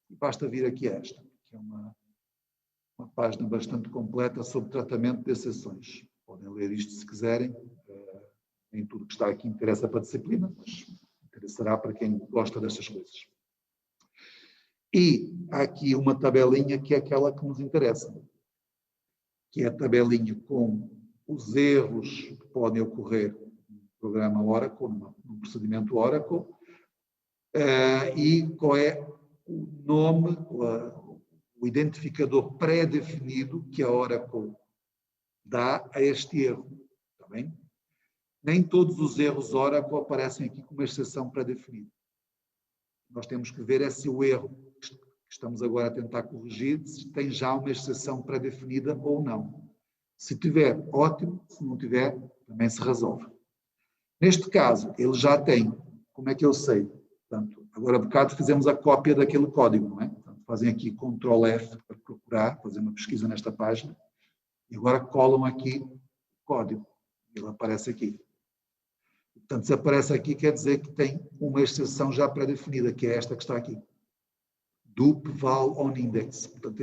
E basta vir aqui a esta, que é uma página bastante completa sobre tratamento de exceções. Podem ler isto se quiserem, nem tudo que está aqui interessa para a disciplina, mas interessará para quem gosta destas coisas. E há aqui uma tabelinha que é aquela que nos interessa, que é a tabelinha com os erros que podem ocorrer no programa Oracle, no procedimento Oracle, e qual é o nome, o identificador pré-definido que a Oracle dá a este erro. Está bem? Nem todos os erros Oracle aparecem aqui com uma exceção pré-definida. Nós temos que ver se o erro que estamos agora a tentar corrigir se tem já uma exceção pré-definida ou não. Se tiver, ótimo. Se não tiver, também se resolve. Neste caso, ele já tem. Como é que eu sei? Portanto, agora há bocado fizemos a cópia daquele código, não é? Portanto, fazem aqui Ctrl F para procurar, fazer uma pesquisa nesta página, e agora colam aqui o código. Ele aparece aqui. Portanto, se aparece aqui, quer dizer que tem uma exceção já pré-definida, que é esta que está aqui. Dup val on index. Portanto,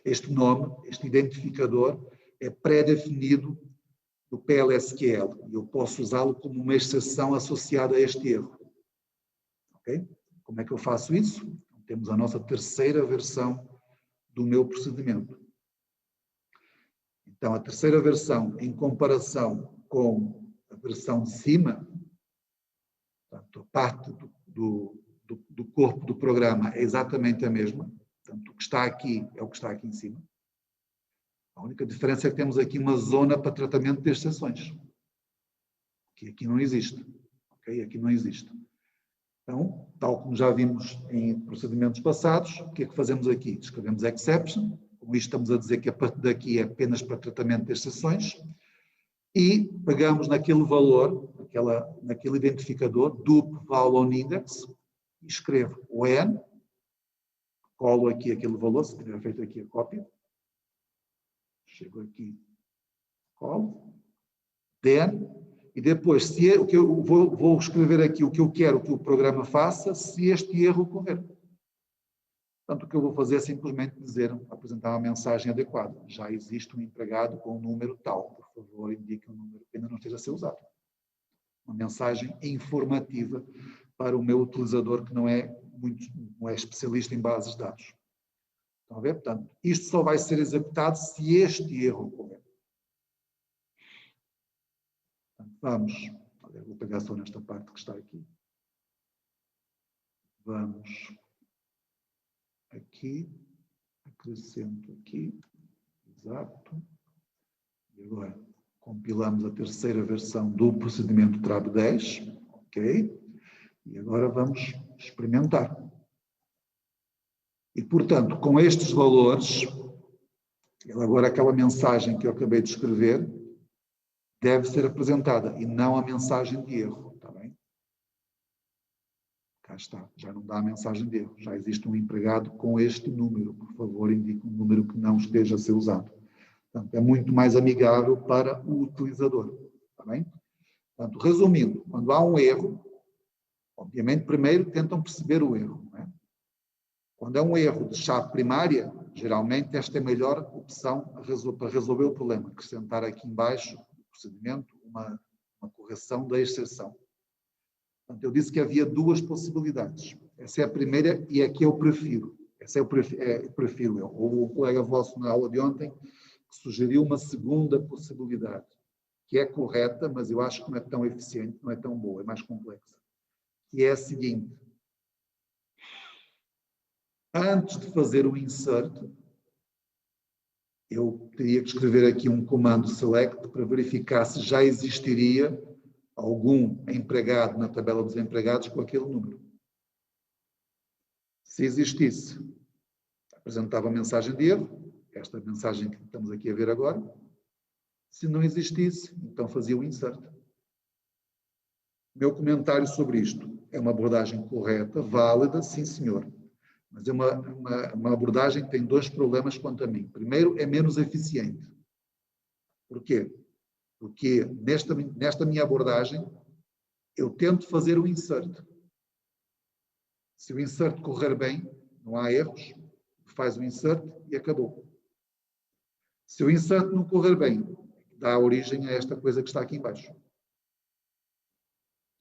este nome, este identificador, é pré-definido do PLSQL. E eu posso usá-lo como uma exceção associada a este erro. Ok? Como é que eu faço isso? Temos a nossa terceira versão do meu procedimento. Então, a terceira versão, em comparação com a versão de cima, portanto, a parte do corpo do programa é exatamente a mesma. Portanto, o que está aqui é o que está aqui em cima. A única diferença é que temos aqui uma zona para tratamento de exceções, que aqui não existe. Ok? Aqui não existe. Então, tal como já vimos em procedimentos passados, o que é que fazemos aqui? Escrevemos exception, com isto estamos a dizer que a partir daqui é apenas para tratamento de exceções, e pegamos naquele valor, naquele identificador, dup val on index, e escrevo when, colo aqui aquele valor, se tiver feito aqui a cópia, chego aqui, colo, then, e depois, o que eu vou escrever aqui o que eu quero que o programa faça, se este erro ocorrer. Portanto, o que eu vou fazer é simplesmente apresentar uma mensagem adequada. Já existe um empregado com um número tal. Por favor, indique um número que ainda não esteja a ser usado. Uma mensagem informativa para o meu utilizador que não é especialista em bases de dados. Estão a ver? Portanto, isto só vai ser executado se este erro ocorrer. Portanto, vamos, vou pegar só nesta parte que está aqui. Vamos aqui, acrescento aqui, exato. E agora compilamos a terceira versão do procedimento TRAB 10, ok? E agora vamos experimentar. E, portanto, com estes valores, agora aquela mensagem que eu acabei de escrever deve ser apresentada e não a mensagem de erro, está bem? Cá está, já não dá a mensagem de erro, já existe um empregado com este número, por favor, indique um número que não esteja a ser usado. Portanto, é muito mais amigável para o utilizador, está bem? Portanto, resumindo, quando há um erro, obviamente, primeiro tentam perceber o erro, não é? Quando é um erro de chave primária, geralmente esta é a melhor opção para resolver o problema, acrescentar aqui embaixo do procedimento uma correção da exceção. Portanto, eu disse que havia duas possibilidades. Essa é a primeira e é que eu prefiro. Essa eu prefiro eu. Ou o colega vosso na aula de ontem que sugeriu uma segunda possibilidade, que é correta, mas eu acho que não é tão eficiente, não é tão boa, é mais complexa. Que é a seguinte. Antes de fazer o insert, eu teria que escrever aqui um comando select para verificar se já existiria algum empregado na tabela dos empregados com aquele número. Se existisse, apresentava a mensagem de erro, esta mensagem que estamos aqui a ver agora. Se não existisse, então fazia o insert. Meu comentário sobre isto é uma abordagem correta, válida, sim senhor. Mas é uma abordagem que tem dois problemas quanto a mim. Primeiro, é menos eficiente. Por quê? Porque nesta minha abordagem, eu tento fazer o insert. Se o insert correr bem, não há erros, faz o insert e acabou. Se o insert não correr bem, dá origem a esta coisa que está aqui embaixo.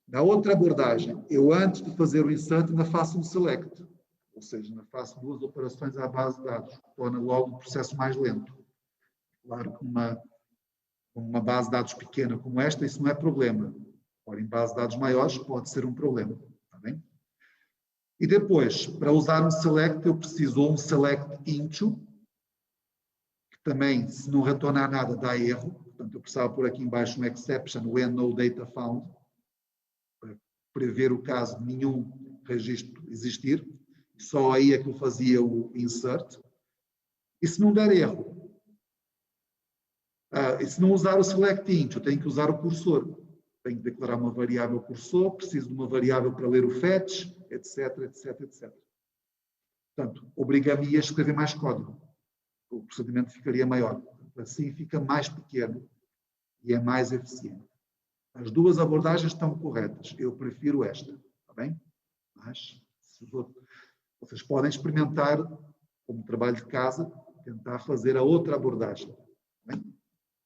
Na outra abordagem, eu antes de fazer o insert ainda faço um select. Ou seja, ainda faço duas operações à base de dados, torna logo o processo mais lento. Claro que uma base de dados pequena como esta, isso não é problema. Ora, em base de dados maiores pode ser um problema. Está bem? E depois, para usar um select, eu preciso ou um select into, que também, se não retornar nada, dá erro. Portanto, eu precisava pôr aqui embaixo um exception, when no data found, para prever o caso de nenhum registro existir. Só aí é que eu fazia o insert. E se não der erro, e se não usar o select int, eu tenho que usar o cursor. Tenho que declarar uma variável cursor, preciso de uma variável para ler o fetch, etc, etc, etc. Portanto, obriga-me a escrever mais código. O procedimento ficaria maior. Assim fica mais pequeno e é mais eficiente. As duas abordagens estão corretas. Eu prefiro esta, está bem? Mas vocês podem experimentar, como trabalho de casa, tentar fazer a outra abordagem. Está bem?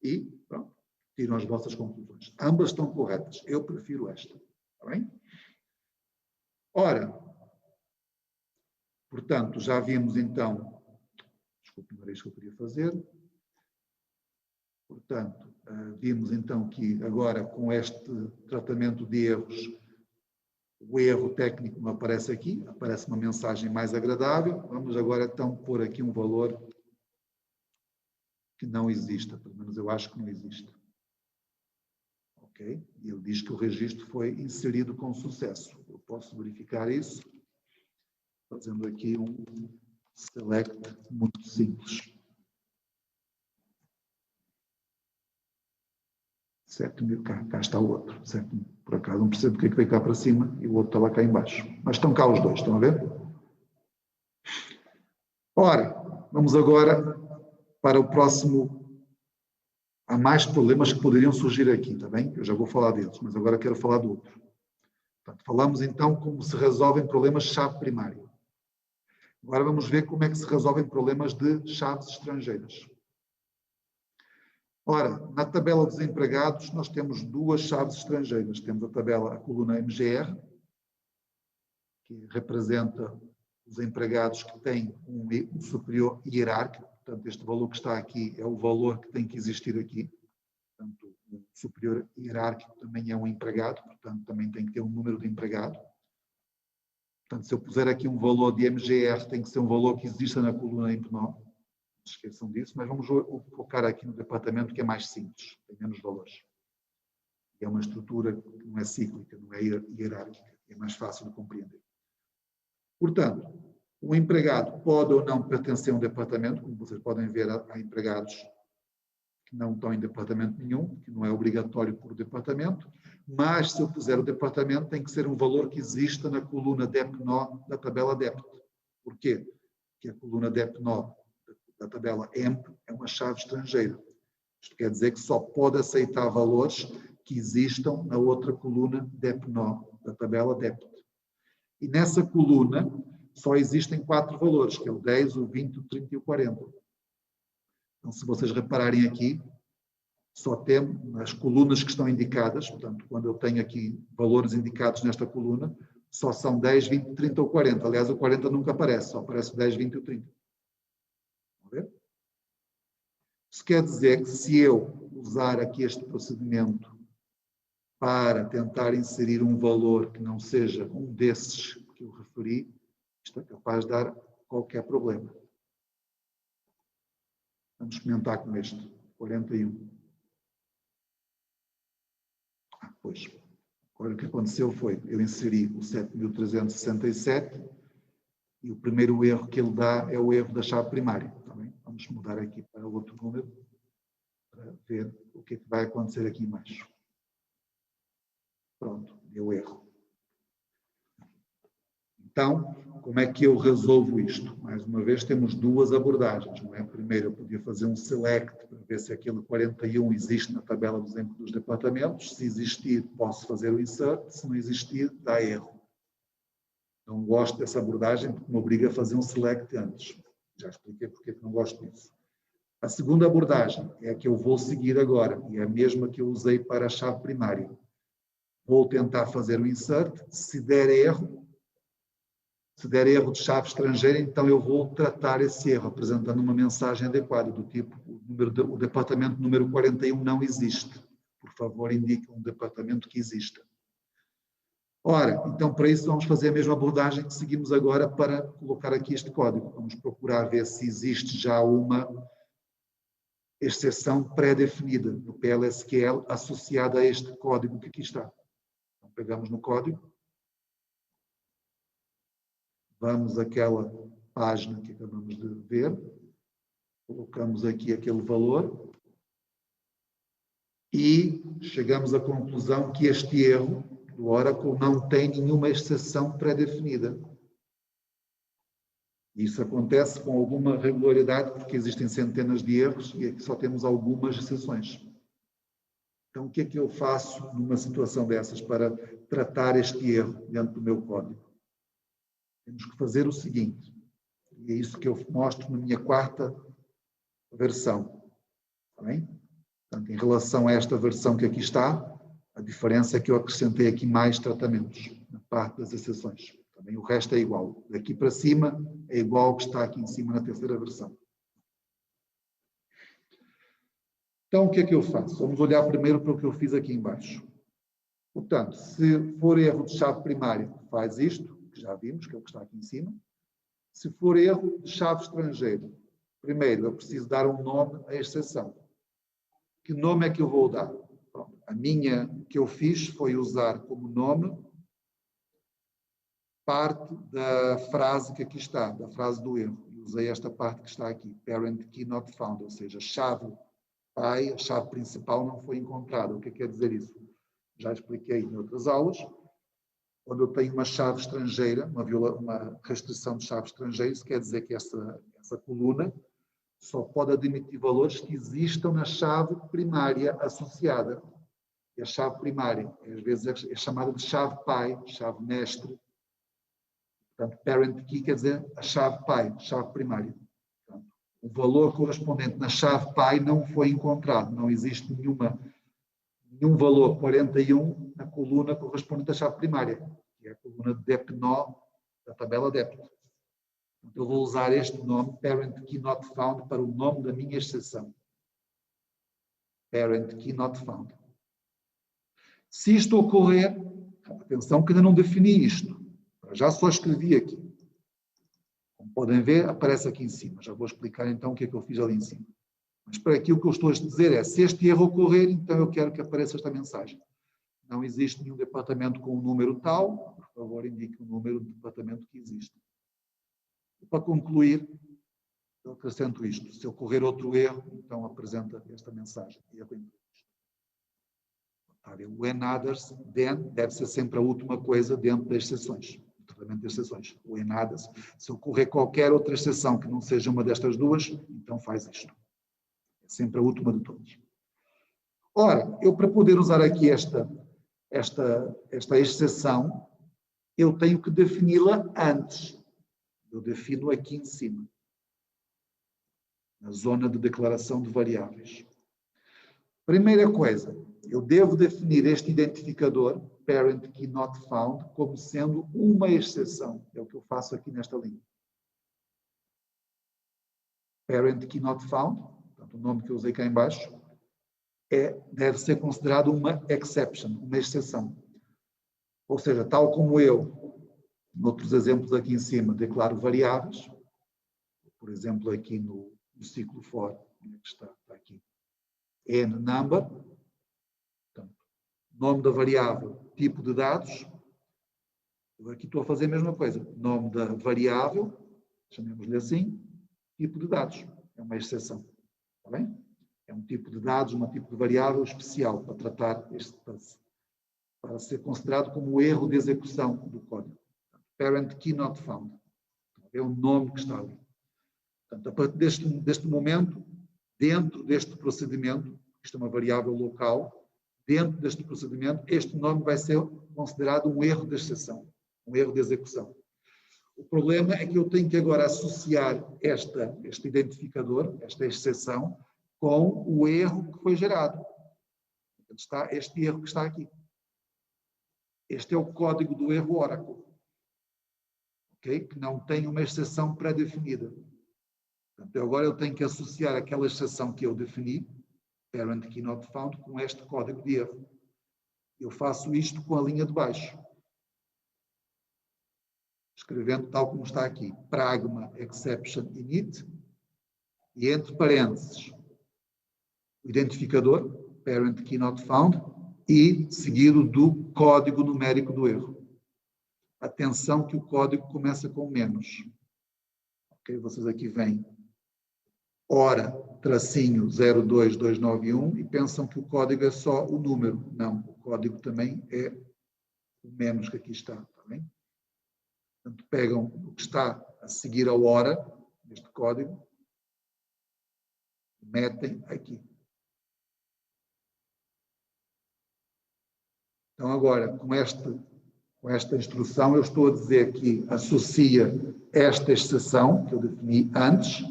E, pronto, tiram as vossas conclusões. Ambas estão corretas. Eu prefiro esta. Está bem? Ora, portanto, já vimos então... Desculpe, não era isto que eu queria fazer. Portanto, vimos então que agora com este tratamento de erros, o erro técnico não aparece aqui, aparece uma mensagem mais agradável. Vamos agora então pôr aqui um valor que não exista, pelo menos eu acho que não existe. Ok? E ele diz que o registro foi inserido com sucesso. Eu posso verificar isso fazendo aqui um select muito simples. 7.000, cá está o outro. 7.000. Por acaso não percebo porque é que veio cá para cima e o outro está lá cá em baixo. Mas estão cá os dois, estão a ver? Ora, vamos agora para o próximo. Há mais problemas que poderiam surgir aqui, está bem? Eu já vou falar deles, mas agora quero falar do outro. Portanto, falamos então como se resolvem problemas-chave primária. Agora vamos ver como é que se resolvem problemas de chaves estrangeiras. Ora, na tabela dos empregados, nós temos duas chaves estrangeiras. Temos a coluna MGR, que representa os empregados que têm um superior hierárquico. Portanto, este valor que está aqui é o valor que tem que existir aqui. Portanto, o superior hierárquico também é um empregado, portanto, também tem que ter um número de empregado. Portanto, se eu puser aqui um valor de MGR, tem que ser um valor que exista na coluna EMP9. Esqueçam disso, mas vamos focar aqui no departamento que é mais simples, tem menos valores. É uma estrutura que não é cíclica, não é hierárquica, é mais fácil de compreender. Portanto, o empregado pode ou não pertencer a um departamento, como vocês podem ver, há empregados que não estão em departamento nenhum, que não é obrigatório por departamento, mas se eu puser o departamento, tem que ser um valor que exista na coluna DEP-NO da tabela DEPT. Porquê? Porque a coluna DEP-NO da tabela EMP é uma chave estrangeira. Isto quer dizer que só pode aceitar valores que existam na outra coluna DEP-NO da tabela DEPT. E nessa coluna só existem 4 valores, que é o 10, o 20, o 30 e o 40. Então, se vocês repararem aqui, só temos as colunas que estão indicadas, portanto, quando eu tenho aqui valores indicados nesta coluna, só são 10, 20, 30 ou 40. Aliás, o 40 nunca aparece, só aparece o 10, 20 e o 30. Isso quer dizer que se eu usar aqui este procedimento para tentar inserir um valor que não seja um desses que eu referi, isto é capaz de dar qualquer problema. Vamos experimentar com este, 41. Pois, agora o que aconteceu foi, eu inseri o 7.367 e o primeiro erro que ele dá é o erro da chave primária. Tá bem? Vamos mudar aqui para outro número para ver o que é que vai acontecer aqui embaixo. Pronto, deu erro. Então, como é que eu resolvo isto? Mais uma vez, temos duas abordagens, não é? Primeiro, eu podia fazer um select para ver se aquele 41 existe na tabela dos departamentos. Se existir, posso fazer o insert. Se não existir, dá erro. Não gosto dessa abordagem porque me obriga a fazer um select antes. Já expliquei porque não gosto disso. A segunda abordagem é a que eu vou seguir agora e é a mesma que eu usei para a chave primária. Vou tentar fazer o insert. Se der erro de chave estrangeira, então eu vou tratar esse erro, apresentando uma mensagem adequada, do tipo, o departamento número 41 não existe. Por favor, indique um departamento que exista. Ora, então para isso vamos fazer a mesma abordagem que seguimos agora para colocar aqui este código. Vamos procurar ver se existe já uma exceção pré-definida no PLSQL associada a este código que aqui está. Então, pegamos no código. Vamos àquela página que acabamos de ver, colocamos aqui aquele valor e chegamos à conclusão que este erro do Oracle não tem nenhuma exceção pré-definida. Isso acontece com alguma regularidade, porque existem centenas de erros e aqui só temos algumas exceções. Então, o que é que eu faço numa situação dessas para tratar este erro dentro do meu código? Temos que fazer o seguinte, e é isso que eu mostro na minha quarta versão. Está bem? Portanto, em relação a esta versão que aqui está, a diferença é que eu acrescentei aqui mais tratamentos, na parte das exceções. Também o resto é igual. Daqui para cima é igual ao que está aqui em cima na terceira versão. Então, o que é que eu faço? Vamos olhar primeiro para o que eu fiz aqui em baixo. Portanto, se for erro de chave primária, faz isto, que já vimos, que é o que está aqui em cima. Se for erro de chave estrangeira, primeiro eu preciso dar um nome à exceção. Que nome é que eu vou dar? Pronto, a minha que eu fiz foi usar como nome parte da frase que aqui está, da frase do erro. Usei esta parte que está aqui, parent key not found, ou seja, chave pai, a chave principal não foi encontrada. O que quer dizer isso? Já expliquei em outras aulas. Quando eu tenho uma chave estrangeira, uma restrição de chave estrangeira, isso quer dizer que essa coluna só pode admitir valores que existam na chave primária associada. E a chave primária, às vezes, é chamada de chave pai, chave mestre. Portanto, parent key quer dizer a chave pai, chave primária. Portanto, o valor correspondente na chave pai não foi encontrado. Não existe nenhum valor 41 na coluna correspondente à chave primária, que é a coluna de dep-nó da tabela dep. Eu vou usar este nome, parent key not found, para o nome da minha exceção. Parent key not found. Se isto ocorrer, atenção que ainda não defini isto. Já só escrevi aqui. Como podem ver, aparece aqui em cima. Já vou explicar então o que é que eu fiz ali em cima. Mas para aqui o que eu estou a dizer é, se este erro ocorrer, então eu quero que apareça esta mensagem. Não existe nenhum departamento com um número tal, por favor indique o número de departamento que existe. E para concluir, eu acrescento isto. Se ocorrer outro erro, então apresenta esta mensagem. Erro imprevisto. When others, then, deve ser sempre a última coisa dentro das exceções. Tratamento de exceções. When others. Se ocorrer qualquer outra exceção que não seja uma destas duas, então faz isto. É sempre a última de todas. Ora, eu para poder usar aqui esta exceção, eu tenho que defini-la antes. Eu defino aqui em cima, na zona de declaração de variáveis. Primeira coisa, eu devo definir este identificador, parent key not found, como sendo uma exceção. É o que eu faço aqui nesta linha. Parent key not found, portanto, o nome que eu usei cá em baixo, deve ser considerado uma exception, uma exceção. Ou seja, tal como eu, noutros exemplos aqui em cima, declaro variáveis, por exemplo, aqui no ciclo for, que está aqui, n number, portanto, nome da variável, tipo de dados, eu aqui estou a fazer a mesma coisa, nome da variável, chamemos-lhe assim, tipo de dados, é uma exceção, está bem? É um tipo de dados, um tipo de variável especial para tratar para ser considerado como o erro de execução do código. Parent key not found. É o nome que está ali. Portanto, a partir deste momento, dentro deste procedimento, isto é uma variável local, dentro deste procedimento, este nome vai ser considerado um erro de exceção, um erro de execução. O problema é que eu tenho que agora associar este identificador, esta exceção, com o erro que foi gerado. Portanto, está este erro que está aqui. Este é o código do erro Oracle. Okay? Que não tem uma exceção pré-definida. Portanto, agora eu tenho que associar aquela exceção que eu defini, parent key not found, com este código de erro. Eu faço isto com a linha de baixo. Escrevendo tal como está aqui, pragma exception init, e entre parênteses, o identificador, parent key not found, e seguido do código numérico do erro. Atenção que o código começa com menos. Ok? Vocês aqui vêm hora, tracinho 02291 e pensam que o código é só o número. Não, o código também é o menos que aqui está. Tá bem? Portanto, pegam o que está a seguir a hora deste código, metem aqui. Então, agora, com esta instrução, eu estou a dizer que associa esta exceção, que eu defini antes,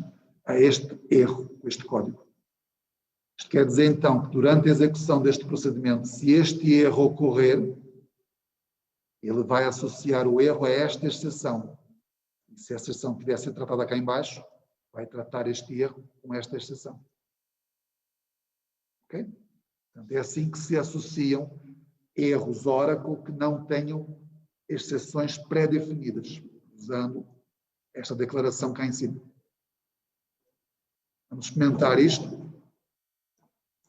a este erro, este código. Isto quer dizer, então, que durante a execução deste procedimento, se este erro ocorrer, ele vai associar o erro a esta exceção. E se a exceção tivesse ser tratada cá em baixo, vai tratar este erro com esta exceção. Ok? Portanto, é assim que se associam erros Oracle que não tenham exceções pré-definidas, usando esta declaração cá em cima. Vamos experimentar isto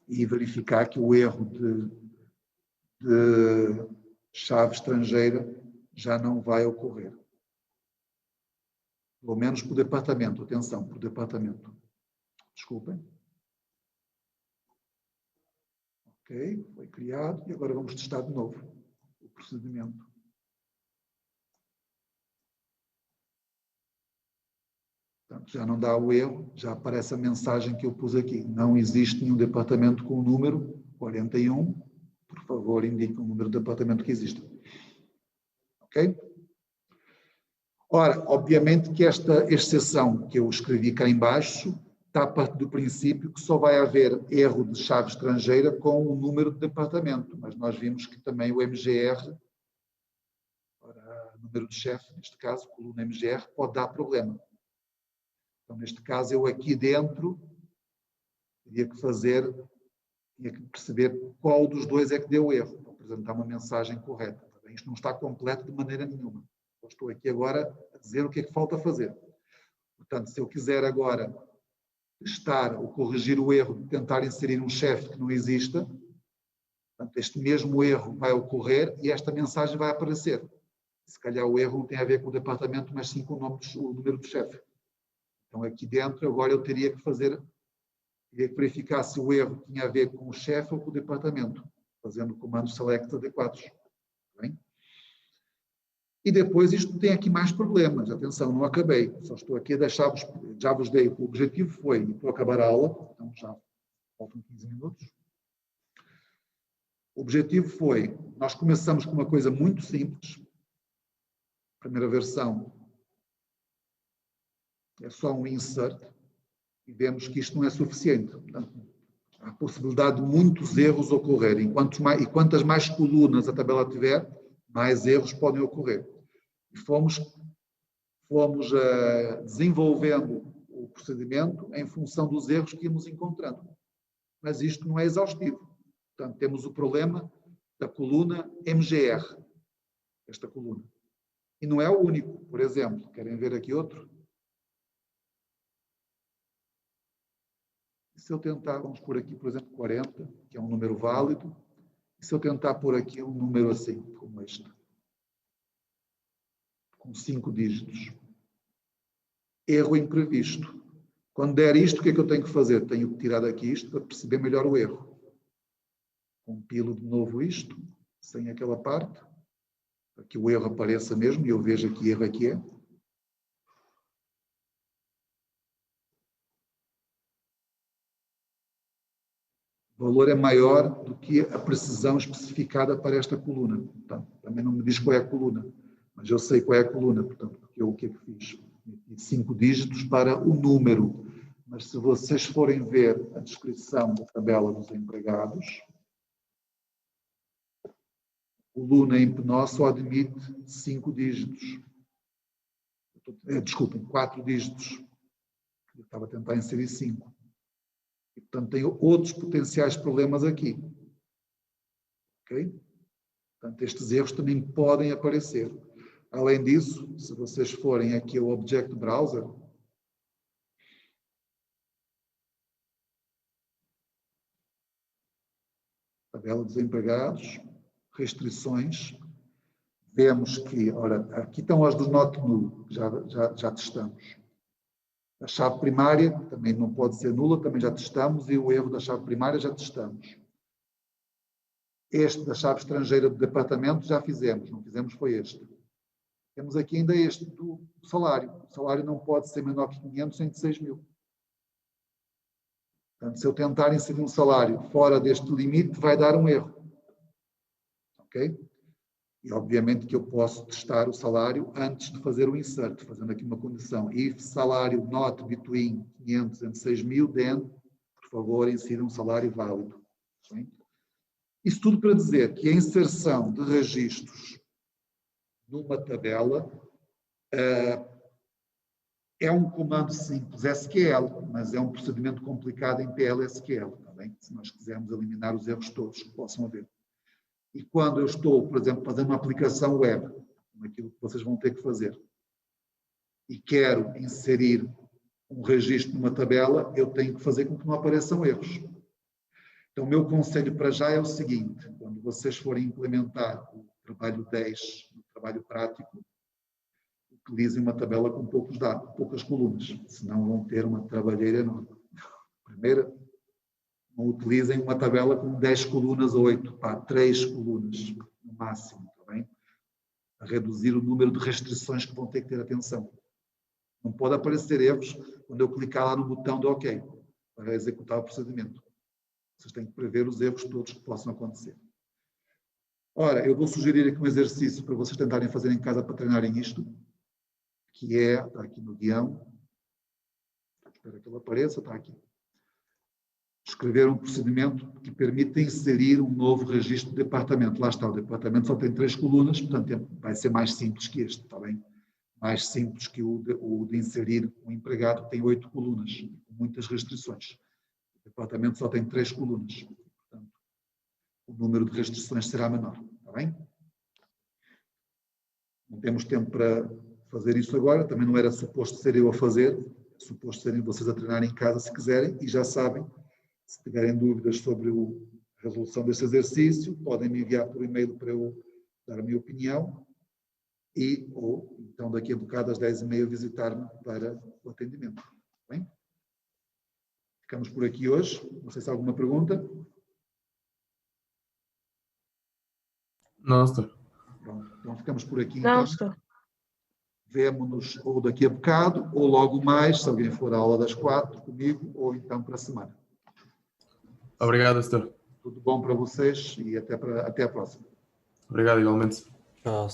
e verificar que o erro de chave estrangeira já não vai ocorrer. Pelo menos por departamento. Atenção, por departamento. Desculpem. Ok, foi criado e agora vamos testar de novo o procedimento. Portanto, já não dá o erro, já aparece a mensagem que eu pus aqui. Não existe nenhum departamento com o número 41. Por favor, indique o número de departamento que existe. Ok? Ora, obviamente que esta exceção que eu escrevi cá em baixo está a partir do princípio que só vai haver erro de chave estrangeira com o número de departamento, mas nós vimos que também o MGR, número de chefe, neste caso, coluna MGR, pode dar problema. Então, neste caso, eu aqui dentro tinha que perceber qual dos dois é que deu erro, para apresentar uma mensagem correta. Isto não está completo de maneira nenhuma. Eu estou aqui agora a dizer o que é que falta fazer. Portanto, se eu quiser agora testar ou corrigir o erro de tentar inserir um chefe que não exista, portanto, este mesmo erro vai ocorrer e esta mensagem vai aparecer. Se calhar o erro não tem a ver com o departamento, mas sim com o número do chefe. Então, aqui dentro, agora eu teria que verificar se o erro tinha a ver com o chefe ou com o departamento, fazendo o comando select adequados. Bem? E depois isto tem aqui mais problemas. Atenção, não acabei. Só estou aqui a deixar-vos, já vos dei. O objetivo foi, para acabar a aula, então já faltam 15 minutos. O objetivo foi, nós começamos com uma coisa muito simples. A primeira versão é só um insert. E vemos que isto não é suficiente. Portanto, há a possibilidade de muitos erros ocorrerem. E quantas mais colunas a tabela tiver, mais erros podem ocorrer. E fomos desenvolvendo o procedimento em função dos erros que íamos encontrando. Mas isto não é exaustivo. Portanto, temos o problema da coluna MGR, esta coluna. E não é o único. Por exemplo, querem ver aqui outro? Se eu tentar, vamos pôr aqui, por exemplo, 40, que é um número válido, e se eu tentar pôr aqui um número assim, como este, com 5 dígitos. Erro imprevisto. Quando der isto, o que é que eu tenho que fazer? Tenho que tirar daqui isto para perceber melhor o erro. Compilo de novo isto, sem aquela parte, para que o erro apareça mesmo, e eu veja que erro aqui é. O valor é maior do que a precisão especificada para esta coluna. Portanto, também não me diz qual é a coluna, mas eu sei qual é a coluna, portanto, porque eu o que é que fiz? 5 dígitos para o número. Mas se vocês forem ver a descrição da tabela dos empregados, a coluna em Penó só admite 5 dígitos. Desculpem, 4 dígitos. Eu estava a tentar inserir 5. E, portanto, tem outros potenciais problemas aqui. Ok? Portanto, estes erros também podem aparecer. Além disso, se vocês forem aqui ao Object Browser, tabela dos empregados, restrições, vemos que, ora, aqui estão as do not null, já testamos. A chave primária também não pode ser nula, também já testamos, e o erro da chave primária já testamos. Este da chave estrangeira do departamento já fizemos, não fizemos foi este. Temos aqui ainda este do salário. O salário não pode ser menor que 500 nem de 6.000. Portanto, se eu tentar inserir um salário fora deste limite, vai dar um erro. Ok? E, obviamente, que eu posso testar o salário antes de fazer o insert, fazendo aqui uma condição. If salário not between 500 and 6.000, then, por favor, insira um salário válido. Okay? Isso tudo para dizer que a inserção de registros numa tabela é um comando simples SQL, mas é um procedimento complicado em PLSQL, tá bem? Se nós quisermos eliminar os erros todos que possam haver. E quando eu estou, por exemplo, fazendo uma aplicação web, aquilo que vocês vão ter que fazer, e quero inserir um registro numa tabela, eu tenho que fazer com que não apareçam erros. Então, o meu conselho para já é o seguinte: quando vocês forem implementar o trabalho 10, o trabalho prático, utilizem uma tabela com poucos dados, poucas colunas, senão vão ter uma trabalheira enorme. Primeiro, não utilizem uma tabela com 10 colunas ou 8, 3 colunas no máximo, tá bem? A reduzir o número de restrições que vão ter que ter atenção. Não pode aparecer erros quando eu clicar lá no botão de OK para executar o procedimento. Vocês têm que prever os erros todos que possam acontecer. Ora, eu vou sugerir aqui um exercício para vocês tentarem fazer em casa para treinarem isto, que é, está aqui no guião, espero que ele apareça, está aqui. Escrever um procedimento que permita inserir um novo registro de departamento. Lá está, o departamento só tem 3 colunas, portanto vai ser mais simples que este, está bem? Mais simples que o de inserir um empregado, que tem 8 colunas, com muitas restrições. O departamento só tem 3 colunas, portanto o número de restrições será menor, está bem? Não temos tempo para fazer isso agora, também não era suposto ser eu a fazer, é suposto serem vocês a treinar em casa se quiserem, e já sabem, se tiverem dúvidas sobre a resolução deste exercício, podem me enviar por e-mail para eu dar a minha opinião, ou então daqui a bocado às 10h30 visitar-me para o atendimento. Bem? Ficamos por aqui hoje, não sei se há alguma pergunta. Não, doutor. Pronto, então ficamos por aqui. Não, Então. doutor. Vemo-nos ou daqui a bocado, ou logo mais, se alguém for à aula das 4 comigo, ou então para a semana. Obrigado, doutor. Tudo bom para vocês e até a próxima. Obrigado, igualmente. Tchau.